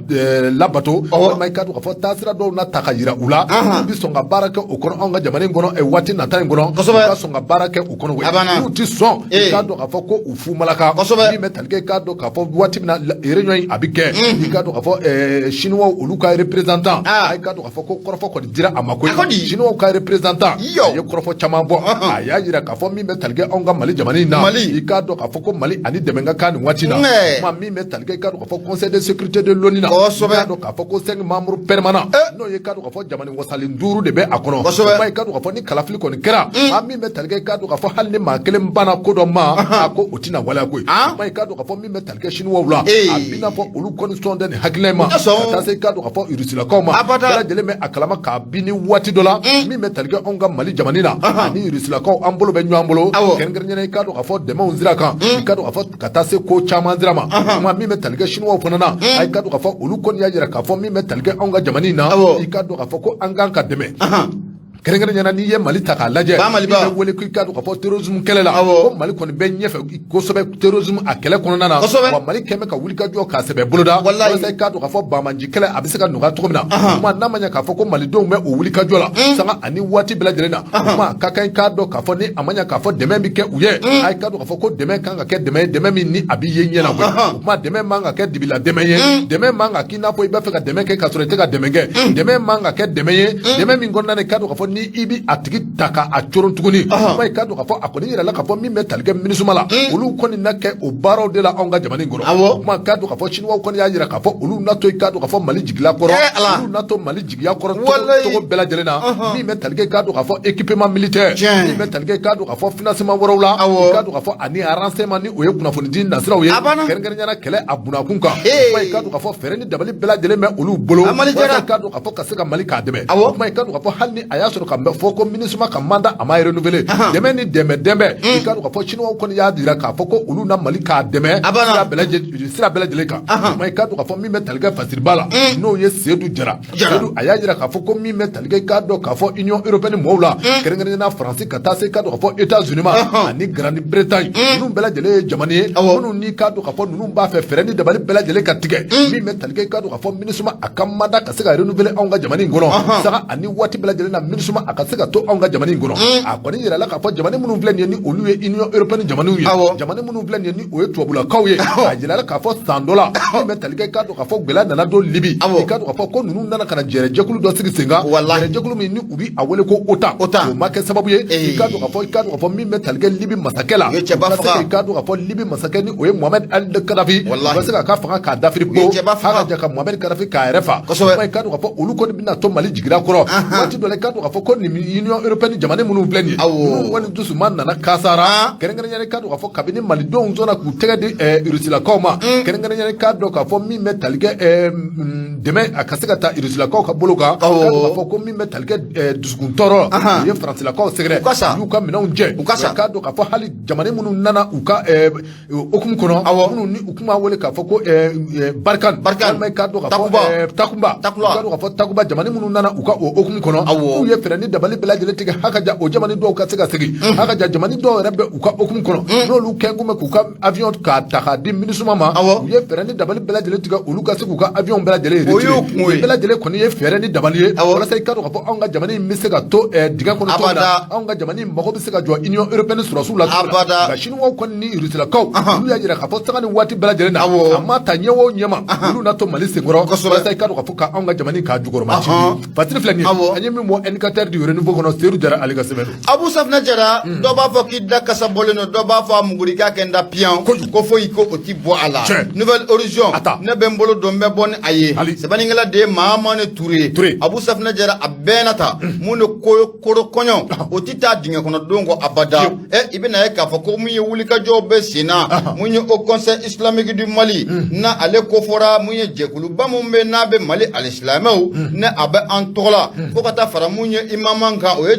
labato walima i k'a dɔn k'a fɔ taasira dɔw na ta ka yira u la n'u bɛ sɔn ka baara kɛ o kɔnɔ anw ka jamana in kɔnɔ waati nata in kɔnɔ u ka sɔn ka baara kɛ o kɔnɔ n'u tɛ sɔn i k'a dɔn k'a fɔ ko u fu malaka min bɛ tali kɛ i k'a dɔn k'a fɔ waati min na réunion in a bɛ kɛ i k'a dɔn k'a fɔ chinois olu ka représentant a k'a dɔn k'a fɔ ko kɔrɔfɔ kɔni dira a ma koyi chinois ka représentant a ye kɔrɔfɔ caman bɔ a y'a yira k'a fɔ min bɛ tali kɛ anw ka Mali jamana in na i k'a dɔn do ka foko mali ani demenga kan watina ma mi me talge ka do ka foko conseil de sécurité de l'ONU na do ka foko 5 membres permanents no ye ka do ka foko jamani wasali nduru de be akono ma ka do ka foko ni kalafili ko ni kera ma mi me talge ka do ka foko halni ma kelem bana ko do ma ako otina wala ko ma ka do ka foko mi me talge chinois wala abina fo olu ko ni sonde ni haglema ta se ka do ka foko urusila ko ma bala jele me akalama ka bini wati dola mi me talge onga mali jamani na ani urusila ko ambolo be nyambolo kengernyene ka do ka foko dema unzira kan ka do ka foko kata se ko chama ndirama ma mi me talge chinois fonana ay ka do ka foko olu ko ni yajira ka foko mi me talge onga jamani na ka do ka foko anga ka deme kerengere nyana ni ye mali taka laje ni wele ku ka do ka fo terrorisme kelela ko mali ko be nyefe ko sobe terrorisme akele kono nana wa mali keme ka wuli ka jo ka sebe boloda wala sai ka do ka fo ba manji kele abise ka nuga to mina ma na manya ka fo ko mali do me o wuli ka jo la sanga ani wati bela jelena ma ka kan ka do ka fo ni amanya ka fo deme bi ke uye ay ka do ka fo ko deme kan ka ke deme mi ni abi ye nyena ko ma deme manga ke dibila deme manga kina po ibe fe ka deme ke ka sore te ka deme ge deme manga ke deme mi ngonna ne ka do ka fo ni ibi atigi taka a coron tuguni mai ka do ka fo akoni yira la ka fo mi metalge minisumala olu koni nake o baro de la onga jamani ngoro ma ka do ka fo chinwa koni ya yira ka fo olu nato ka do ka fo mali jigla koro olu nato mali jigya koro to bela jelena mi metalge ka do ka fo équipement militaire mi metalge ka do ka fo financement worowla ka do ka fo ani renseignement ni o ye kuna fo din nasira o ye keren nyana kele abuna kunka mai ka do ka fo fereni dabali bela jele me olu bolo ka do ka fo kaseka mali ka deme mai ka do ka fo halni ayaso ka foko minisuma ka manda ama renouveler deme ni deme ka do ka fo chinois ko ni ya dira ka foko ulu na mali ka deme sira belaje ka mai ka do ka fo mi metalga fasir bala no ye sedu jara sedu aya jira ka foko mi metalga ka do ka fo union européenne mowla kerengere na france ka ta se ka do ka fo états-unis ma ani grande bretagne nu belaje jamani nu ni ka do ka fo nu ba fe fereni de bali belaje ka tige mi metalga ka do ka fo minisuma akamada ka se ka renouveler onga jamani ngono saka ani wati belaje na minisuma akaseka to onga jamani ngono akoni yira la ka fo jamani munu vlen ni olu ye union européenne jamani wi jamani munu vlen ni o ye tobula kawye ajira la ka fo $100 me talike ka do ka fo gbela nana do libi ka do ka fo ko nunu nana kana jere jekulu do sigi singa jere jekulu mi ni ubi awole ko ota o ma ke sababu ye ka do ka fo mi me talike libi masakela ka do ka fo libi masakeni o ye Mohamed Al Gaddafi basika ka fa ka dafiri bo ha ja ka Mohamed Gaddafi ka refa ka do ka fo olu ko ni na to mali jigira koro wati do le ka do ka fo ko ni union européenne jamane munu bleni woni dusu man na kasara kerengere nyane ka do ka fo kabini mali don zona ku tege de urusila koma kerengere nyane ka do ka fo mi metalge deme akaseka ta urusila ko ka boloka ka do fo ko mi metalge duskun toro ye france la ko segre yu ka mina unje ka do ka fo hali jamane munu nana uka okum kono munu ni ukuma wole ka fo ko barkan mai ka do ka fo takumba ka do ka fo takumba jamane munu nana uka okum kono u ye ferani dabali belaje tiga hakaja o jamani do ka sega segi hakaja jamani do rebe uka okum kono no lu kengu me kuka avion ka taka di minisuma ma u ye ferani dabali belaje tiga olu ka segu ka avion belaje le belaje koni ye ferani dabali wala sai ka do ka fo anga jamani misega to diga kono to na anga jamani mako bisega jo union européenne sur rasul la ga chinois ko ni rusila ko lu ya jira ka fo sanga ni wati belaje na amma ta nyewo nyema lu na to malise ngoro wala sai ka do ka fo ka anga jamani ka jugoro ma patri flani anyemi mo enkater di renouveau kono seru jara aliga semedo Abu Safna jara do ba fo ki da kasa boleno do ba fo muguri ka kenda pian ko fo iko oti bo ala nouvelle horizon ne bembolo do me bon aye sebani ngala de mama ne touré Abu Safna jara abenata muno ko konyo oti ta dinga kono dongo abada ibina e ka fo ko mu ye wuli ka jobe sina munyo au conseil islamique du Mali na ale ko fora munye jekulu bamumbe na be Mali al-islamaw na abe antola ko kata fara munye imamanka o ye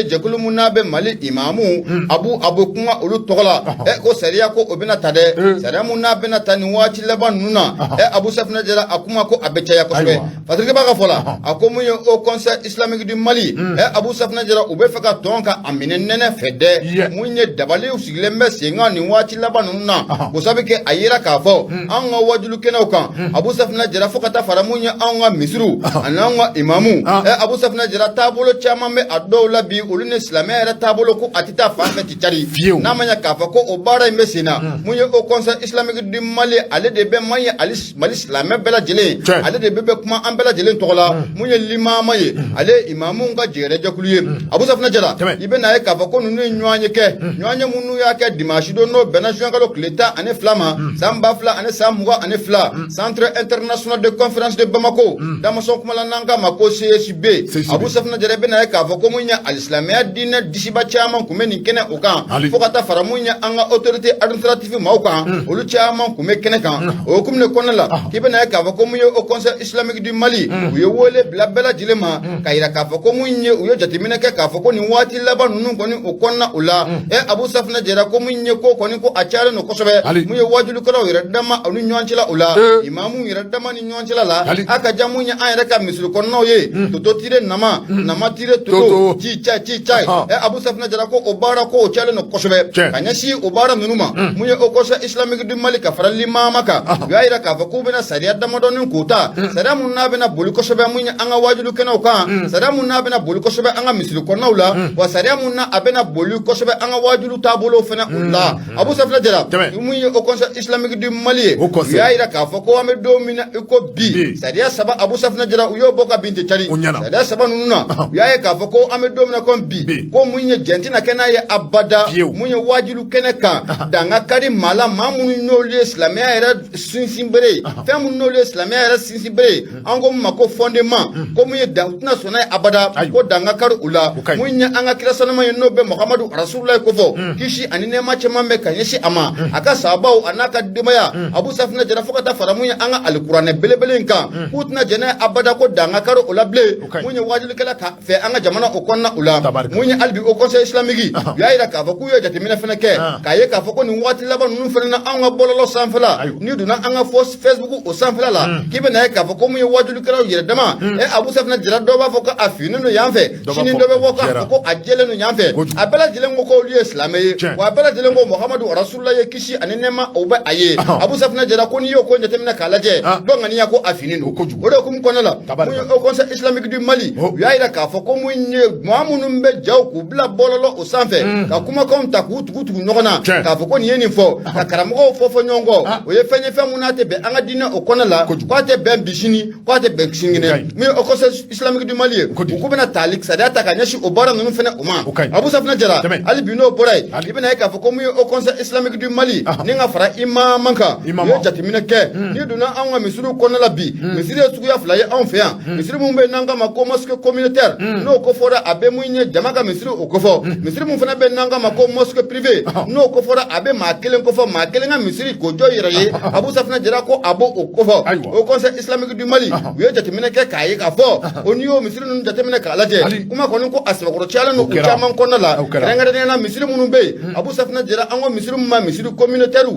jekulu munabe Mali imamu abu kuma olu tola ko sariya ko obina tade sariya munabe na tani wati laban nuna Abu Safna jara akuma ko abechaya ko be fatrike baka fola akomu ye au conseil islamique du Mali Abu Safna jara ube faka tonka amine nene fede munye dabali usilembe singa ni wati laban nuna ko sabike ayira ka fo anga wajulu kenau kan Abu Safna jara fokata fara munye anga misru ananga imamu Abu Safna jara tabu taabolo caman bɛ a dɔw la bi olu ni silamɛya yɛrɛ taabolo ko a tɛ taa fan fɛ ti cari n'a ma ɲɛ k'a fɔ ko o baara in bɛ sen na mun ye Haut Conseil islamique du Mali ale de bɛ man ye Mali silamɛ bɛɛ lajɛlen ale de bɛ kuma an bɛɛ lajɛlen tɔgɔ la mun ye limama ye ale ye imamuw ka jɛgɛrɛjɛkulu ye Abu Safinɛ Jara i bɛ na ye k'a fɔ ko ninnu ye ɲɔgɔn ye kɛ ɲɔgɔn ye minnu y'a kɛ dimanche don n'o bɛnna juin kalo tile 12 ma san 2022 Centre international de conférence de Bamako Damason kumala n'an k'a ma ko CSB Abu Safinɛ Jara i bɛ na ye k'a fɔ ko mun ye alisilamɛya diinɛ disiba caman kun bɛ nin kɛnɛ o kan fo ka taa fara mun ye an ka autorité administrative maaw kan olu caman kun bɛ kɛnɛ kan o hukumu de kɔnɔna la k'i bɛ na ye k'a fɔ ko mun ye Haut Conseil islamique du Mali u ye wele bila bɛɛ lajɛlen ma ka yira k'a fɔ ko mun ye u ye jateminɛ kɛ k'a fɔ ko nin waati laban ninnu kɔni o kɔnɔna o la Abu Safinɛ Jara ko mun ye ko kɔni ko a cayalen don kosɛbɛ mun ye wajulikɛlaw yɛrɛ dama aw ni ɲɔgɔn cɛla o la imamu yɛrɛ dama ni ɲɔgɔn cɛla la a ka jan mun ye an yɛrɛ ka misiri kɔnɔnaw ye toto tire nama tire toto ci cai Abu Safinɛ Jara ko o baara ko o cayalen don kosɛbɛ ka ɲɛsin o baara ninnu ma mun ye Haut Conseil islamique du Mali ka fara limama kan u y'a yira k'a fɔ k'u bɛna sariya damadɔnin k'u ta sariya mun n'a bɛna boli kosɛbɛ mun ye an ka wajulu kɛnɛw kan sariya mun n'a bɛna boli kosɛbɛ an ka misiri kɔnɔnaw la wa sariya mun n'a a bɛna boli kosɛbɛ an ka wajulu taabolow fana o la Abu Safinɛ Jara mun ye Haut Conseil islamique du Mali ye u y'a yira k'a fɔ ko an bɛ don min na i ko bi sariya saba Abu Safinɛ Jara u y'o bɔ ka bin tɛ cari sariya saba ninnu na u y'a ye k'a fɔ ko an bɛ don min na ko bi ko mun ye jɛn tɛna kɛ n'a ye abada mun ye wajulu kɛnɛ kan danga kari maa la maa minnu n'olu ye silamɛya yɛrɛ sinsin bere ye fɛn minnu n'olu ye silamɛya yɛrɛ sinsin bere ye an ko min ma ko fondement ko mun ye dan tɛna sɔn n'a ye abada ko danga kari u la mun ye an ka kira sanuma ye n'o bɛ Muhamadu Rasululahi kofɔ kisi ani nɛɛma caman bɛ ka ɲɛsin a ma a ka sahabaw a n'a ka denbaya Abu Safinɛ Jara fo ka taa fara mun ye an ka alikuranɛ belebele in kan k'u tɛna jɛn n'a ye abada ko danga kari u la bilen mun ye wajilikɛla ka fɛ an ka jamana o kɔnɔna u la mun ye hali bi Haut Conseil islamique u y'a yira k'a fɔ k'u ye jateminɛ fana kɛ k'a ye k'a fɔ ko nin waati laban ninnu fana na an ka bɔlɔlɔ sanfɛla n'i donna an ka Facebook o sanfɛla la k'i bɛ na ye k'a fɔ ko mun ye wajulikɛlaw yɛrɛ dama Abu Safinɛ Jara dɔw b'a fɔ ko a finnen don yan fɛ sini dɔ bɛ bɔ k'a fɔ ko a jɛlen don yan fɛ a bɛɛ lajɛlen ko k'olu ye silamɛ ye wa a bɛɛ lajɛlen ko Muhamadu Rasululahi ye kisi ani nɛɛma o bɛ a ye Abu Safinɛ Jara ko n'i y'o ko jateminɛ k'a lajɛ dɔn ŋaniya ko a finnen don o de hukumu kɔnɔna la mun ye Haut Conseil islamique du Mali u y'a yira k'a fɔ ko mun ye maa minnu bɛ jaw k'u bila bɔlɔlɔ o sanfɛ ka kumakanw ta k'u tugu ɲɔgɔn na k'a fɔ ko nin ye nin fɔ ka karamɔgɔw fɔ ɲɔgɔn kɔ o ye fɛn ye fɛn mun n'a tɛ bɛn an ka diinɛ o kɔnɔ la k'a tɛ bɛn bi sini k'a tɛ bɛn sinikɛnɛ min ye Haut Conseil islamique du Mali ye u k'u bɛna taali sariya ta ka ɲɛsin o baara ninnu fana o ma Abu Safinɛ Jara hali bi n'o bɔra yen i bɛna ye k'a fɔ ko mun ye Haut Conseil islamique du Mali ni ka fara imama kan u ye jateminɛ kɛ n'i donna anw ka misiriw kɔnɔna la bi misiri ye suguya fila ye anw fɛ yan misiri mun bɛ yen n'an k'a ma ko mosquée communautaire n'o kofɔra a bɛ mun ye jama ka misiri o kofɔ misiri mun fana bɛ yen n'an k'a ma ko mosquée privée n'o kofɔra a bɛ maa kelen kofɔ maa kelen ka misiri k'o jɔ yɛrɛ ye Abu Safinɛ Jara ko a b'o o kofɔ Haut Conseil islamique du Mali u ye jateminɛ kɛ k'a ye k'a fɔ o n'i y'o misiri ninnu jateminɛ k'a lajɛ kuma kɔni ko a sɛbɛkɔrɔ cayalen don u caman kɔnɔna la kɛrɛnkɛrɛnnenya la misiri minnu bɛ yen Abu Safinɛ Jara an ko misiri min ma misiri communautaire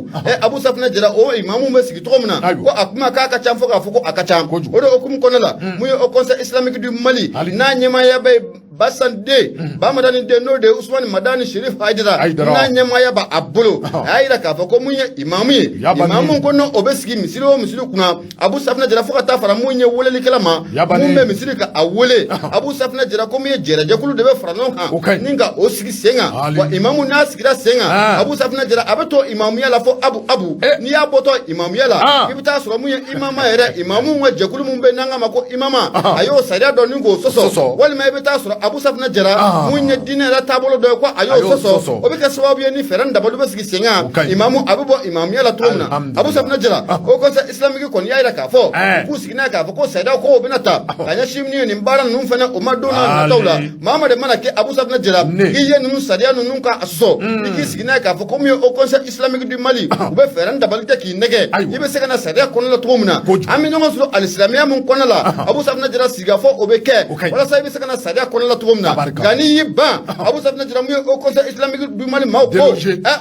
Abu Safinɛ Jara o imamu bɛ sigi cogo min na ko a kuma k'a ka ca fo k'a fɔ ko a ka ca o de hukumu kɔnɔna la mun ye Haut Conseil islamique du Mali n'a ɲɛmaaya bɛ Basan Den Bamadani Den n'o de ye Usmani Madani Sherif Haidara n'a ɲɛmaaya b'a a bolo a y'a yira k'a fɔ ko mun ye imamu ye imamu ko n'o bɛ sigi misiri o misiri kunna Abu Safinɛ Jara fo ka taa fara mun ye welelikɛla ma mun bɛ misiri ka a wele Abu Safinɛ Jara ko mun ye jɛrɛjɛkulu de bɛ fara ɲɔgɔn kan ni ka o sigi sen kan wa imamu n'a sigira sen kan Abu Safinɛ Jara a bɛ to imamuya la fo abu n'i y'a bɔtɔ imamuya la i bɛ taa sɔrɔ mun ye imama yɛrɛ imamu ka jɛkulu mun bɛ n'an k'a ma ko imama a y'o sariya dɔ ni k'o sɔsɔ walima i bɛ taa sɔrɔ Abu Safinɛ Jara mun ye diinɛ yɛrɛ taabolo dɔ ye ko a y'o sɔsɔ o bɛ kɛ sababu ye ni fɛɛrɛ dabali bɛ sigi sen kan imamu a bɛ bɔ imamuya la cogo min na Abu Safinɛ Jara Haut Conseil islamique kɔni y'a yira k'a fɔ k'u sigi n'a ye k'a fɔ ko sariya ko o bɛna ta ka ɲɛsin min ye nin baara ninnu fana o ma don n'a nataw la maa ma de mana kɛ Abu Safinɛ Jara i ye ninnu sariya ninnu kan a sɔsɔ i k'i sigi n'a ye k'a fɔ ko min ye Haut Conseil islamique du Mali u bɛ fɛɛrɛ dabali kɛ k'i nɛgɛ i bɛ se ka na sariya kɔnɔna la cogo min na an bɛ ɲɔgɔn sɔrɔ alisilamɛya mun kɔnɔna la Abu Safinɛ Jara siga fɔ o bɛ kɛ walasa i bɛ se ka na sariya kɔnɔna la cogo min na nka n'i y'i ban Abu Safinɛ Jara mun ye Haut Conseil islamique du Mali maaw ko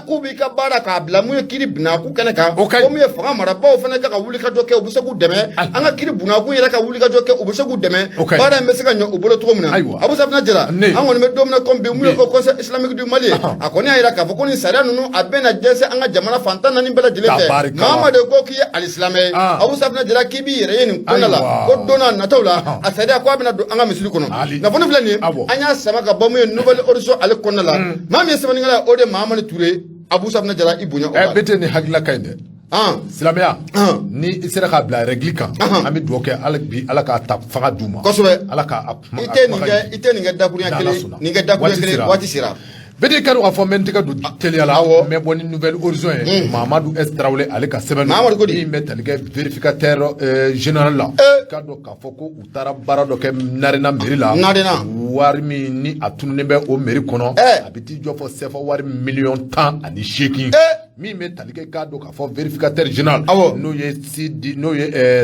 k'u b'i ka baara k'a bila mun ye kiri bunakun kɛnɛ kan ko mun ye fanga marabaaw fana ka wulikajɔ kɛ u bɛ se k'u dɛmɛ an ka kiri bunakun yɛrɛ ka wulikajɔ kɛ u bɛ se k'u dɛmɛ baara in bɛ se ka ɲɛ u bolo cogo min na Abu Safinɛ Jara an kɔni bɛ don min na komi bi mun ye Haut Conseil islamique du Mali a kɔni y'a yira k'a fɔ ko nin sariya ninnu a bɛ na dɛsɛ an ka jamana fantan naani bɛɛ lajɛlen fɛ maa ma de ko k'i ye alisilamɛ ye Abu Safinɛ Jara k'i b'i yɛrɛ ye nin kɔnɔna la ko don n'a nataw la a sariya ko a bɛna don an ka misiri kɔnɔ nafolo filɛ nin ye anya sama ka bamu nouvelle horizon ale konna la ma mi sama ngala o de Mamadou Touré Abou Safna Jara ibunya o bete ni hagla kainde silamɛya ni i sera k'a bila règle kan an bɛ dugawu kɛ ala k'a ta fanga d'u ma kosɛbɛ ala k'a kuma i tɛ nin kɛ dakurunya kelen nin kɛ dakurunya kelen waati sera bɛɛ ka dɔn k'a fɔ n bɛ n tɛgɛ don teliya la n bɛ bɔ ni nouvelle horizon ye Mamadou S Traoré ale ka sɛbɛn min bɛ tali kɛ vérificateur général la k'a dɔn k'a fɔ ko u taara baara dɔ kɛ Narena mairie la wari min ni a tununen bɛ o mairie kɔnɔ a bɛ t'i jɔ fɔ CFA wari $10,8 min bɛ tali kɛ k'a dɔn k'a fɔ vérificateur général n'o ye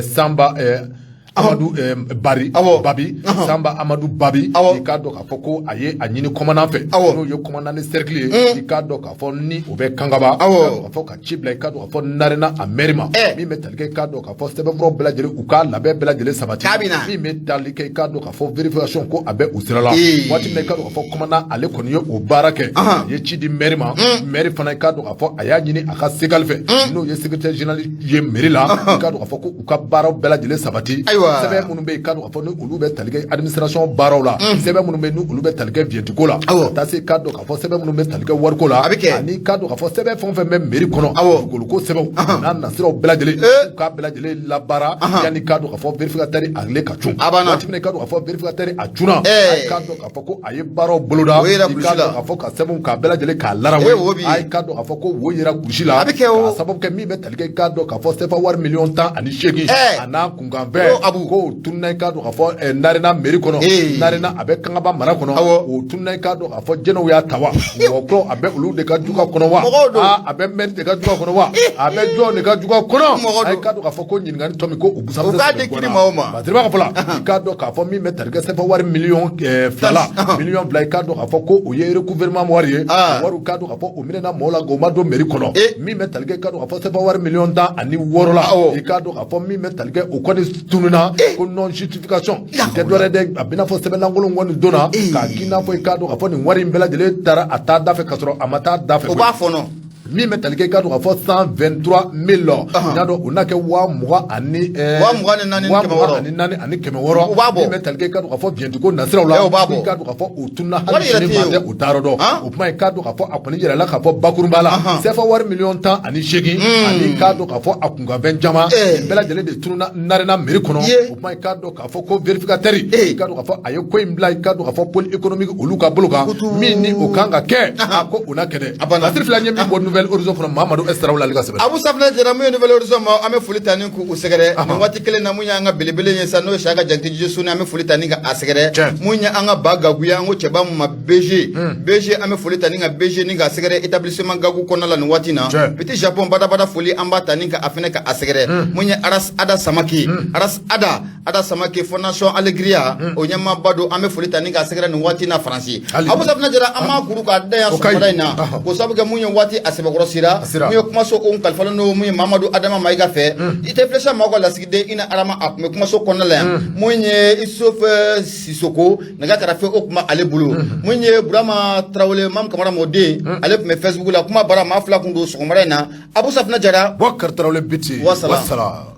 Samba Amadou Babi Samba Amadou Babi i k'a dɔn k'a fɔ ko a ye a ɲini commandant fɛ n'o ye commandant ni cercle ye i k'a dɔn k'a fɔ ni o bɛ Kangaba k'a fɔ ka ci bila i k'a dɔn k'a fɔ Narena a maire ma min bɛ tali kɛ i k'a dɔn k'a fɔ sɛbɛnfuraw bɛɛ lajɛlen u k'a labɛn bɛɛ lajɛlen sabati min bɛ tali kɛ i k'a dɔn k'a fɔ vérification ko a bɛ u sira la waati min na i k'a dɔn k'a fɔ commandant ale kɔni ye o baara kɛ a ye ci di maire ma maire fana i k'a dɔn k'a fɔ a y'a ɲini a ka segal fɛ n'o ye secrétaire général ye mairie la i k'a dɔn k'a fɔ ko u ka baaraw bɛɛ lajɛlen sabati sɛbɛn minnu bɛ yen k'a dɔn k'a fɔ ni olu bɛ tali kɛ administration baaraw la sɛbɛn minnu bɛ yen ni olu bɛ tali kɛ viɛtiko la ka taa se k'a dɔn k'a fɔ sɛbɛn minnu bɛ tali kɛ wariko la ani k'a dɔn k'a fɔ sɛbɛn fɛn o fɛn bɛ mairie kɔnɔ dugukolo sɛbɛnw n'a nasiraw bɛɛ lajɛlen u k'a bɛɛ lajɛlen labaara yanni k'a dɔn k'a fɔ vérificateur ale ka cun waati min na k'a dɔn k'a fɔ vérificateur a cunna k'a dɔn k'a fɔ ko a ye baaraw boloda i k'a dɔn k'a fɔ ka sɛbɛnw k'a bɛɛ lajɛlen k'a larawe a k'a dɔn k'a fɔ ko wo yera kurusi la k'a sababu kɛ min bɛ tali kɛ k'a dɔn k'a fɔ CFA wari $10,8 a n'a kunkanfɛn ko tununa k'a dɔn k'a fɔ Narena mairie kɔnɔ Narena a bɛ Kangaba mara kɔnɔ o tununa k'a dɔn k'a fɔ jɛnɛw y'a ta wa mɔgɔkɔrɔ a bɛ olu de ka juga kɔnɔ wa a bɛ maire de ka juga kɔnɔ wa a bɛ jɔn de ka juga kɔnɔ a ye k'a dɔn k'a fɔ ko ɲininkali tɔ min ko u busan basiriba ka fɔ la i k'a dɔn k'a fɔ min bɛ tali kɛ CFA wari $2 la $2 i k'a dɔn k'a fɔ ko o ye recouvrement wari ye wariw k'a dɔn k'a fɔ o minɛna mɔgɔw la nka o ma don mairie kɔnɔ min bɛ tali kɛ k'a dɔn k'a fɔ CFA wari $10,600 la i k'a dɔn k'a fɔ min bɛ tali kɛ o kɔni tununa ko non justification tɛ dɔwɛrɛ dɛ a bɛ n'a fɔ sɛbɛnlankolon kɔni donna k'a k'i n'a fɔ i k'a dɔn k'a fɔ nin wari in bɛɛ lajɛlen taara a t'a da fɛ k'a sɔrɔ a ma taa da fɛ o b'a fɔnɔ min bɛ tali kɛ i k'a dɔn k'a fɔ 123 000 y'a dɔn o n'a kɛ 24,400 ani 600 min bɛ tali kɛ i k'a dɔn k'a fɔ viɛntiko nasiraw la i k'a dɔn k'a fɔ o tununa hali sini maa tɛ o taara dɔn o kuma i k'a dɔn k'a fɔ a kɔni yɛrɛla k'a fɔ bakurunba la CFA wari $10,8 ani k'a dɔn k'a fɔ a kunkanfɛn caman bɛɛ lajɛlen de tununa Narena mairie kɔnɔ o kuma i k'a dɔn k'a fɔ ko vérificateur i k'a dɔn k'a fɔ a ye ko in bila i k'a dɔn k'a fɔ pôle économique olu ka bolo kan min ni o kan ka kɛ ko o na kɛ dɛ Nasiri fila ɲɛ min bɔ nouvelle horizon fana Mamadou S Traoré ale ka sɛbɛn Abou Safna Jara mun ye nouvelle horizon ma an bɛ foli ta ni k'u sɛgɛrɛ nin waati kelen na mun y'an ka belebele ye sa n'o ye Saka Jakite Jisu an bɛ foli ta ni ka a sɛgɛrɛ mun ye an ka ba Gaguya an ko cɛba mun ma BG an bɛ foli ta ni ka BG ni ka sɛgɛrɛ établissement Gagu kɔnɔna la nin waati na Petit Japon badabada foli an b'a ta ni ka a fɛnɛ ka a sɛgɛrɛ mun ye Aras Ada Samake Ada Samake Fondation Alegria o ɲɛmaaba don an bɛ foli ta ni ka sɛgɛrɛ nin waati na Faransi Abou Safna Jara an m'a kuru k'a da yan sɔgɔmada in na ko sabu kɛ mun ye waati a sɛbɛkɔrɔ sira mun ye kumaso o kalifalen don mun ye Mamadou Adama Mayiga fɛ i tɛ filɛsa maaw ka lasigiden i na Adama a tun bɛ kumaso kɔnɔna la yan mun ye Issoufou Sissoko nɛgɛ kɛrɛfɛ o tun bɛ ale bolo mun ye Burama Traoré Mam Kamara mɔden ale tun bɛ Facebook la kuma bara maa fila kun don sɔgɔmada in na Abou Safna Jara Boubacar Traoré Biti wassalam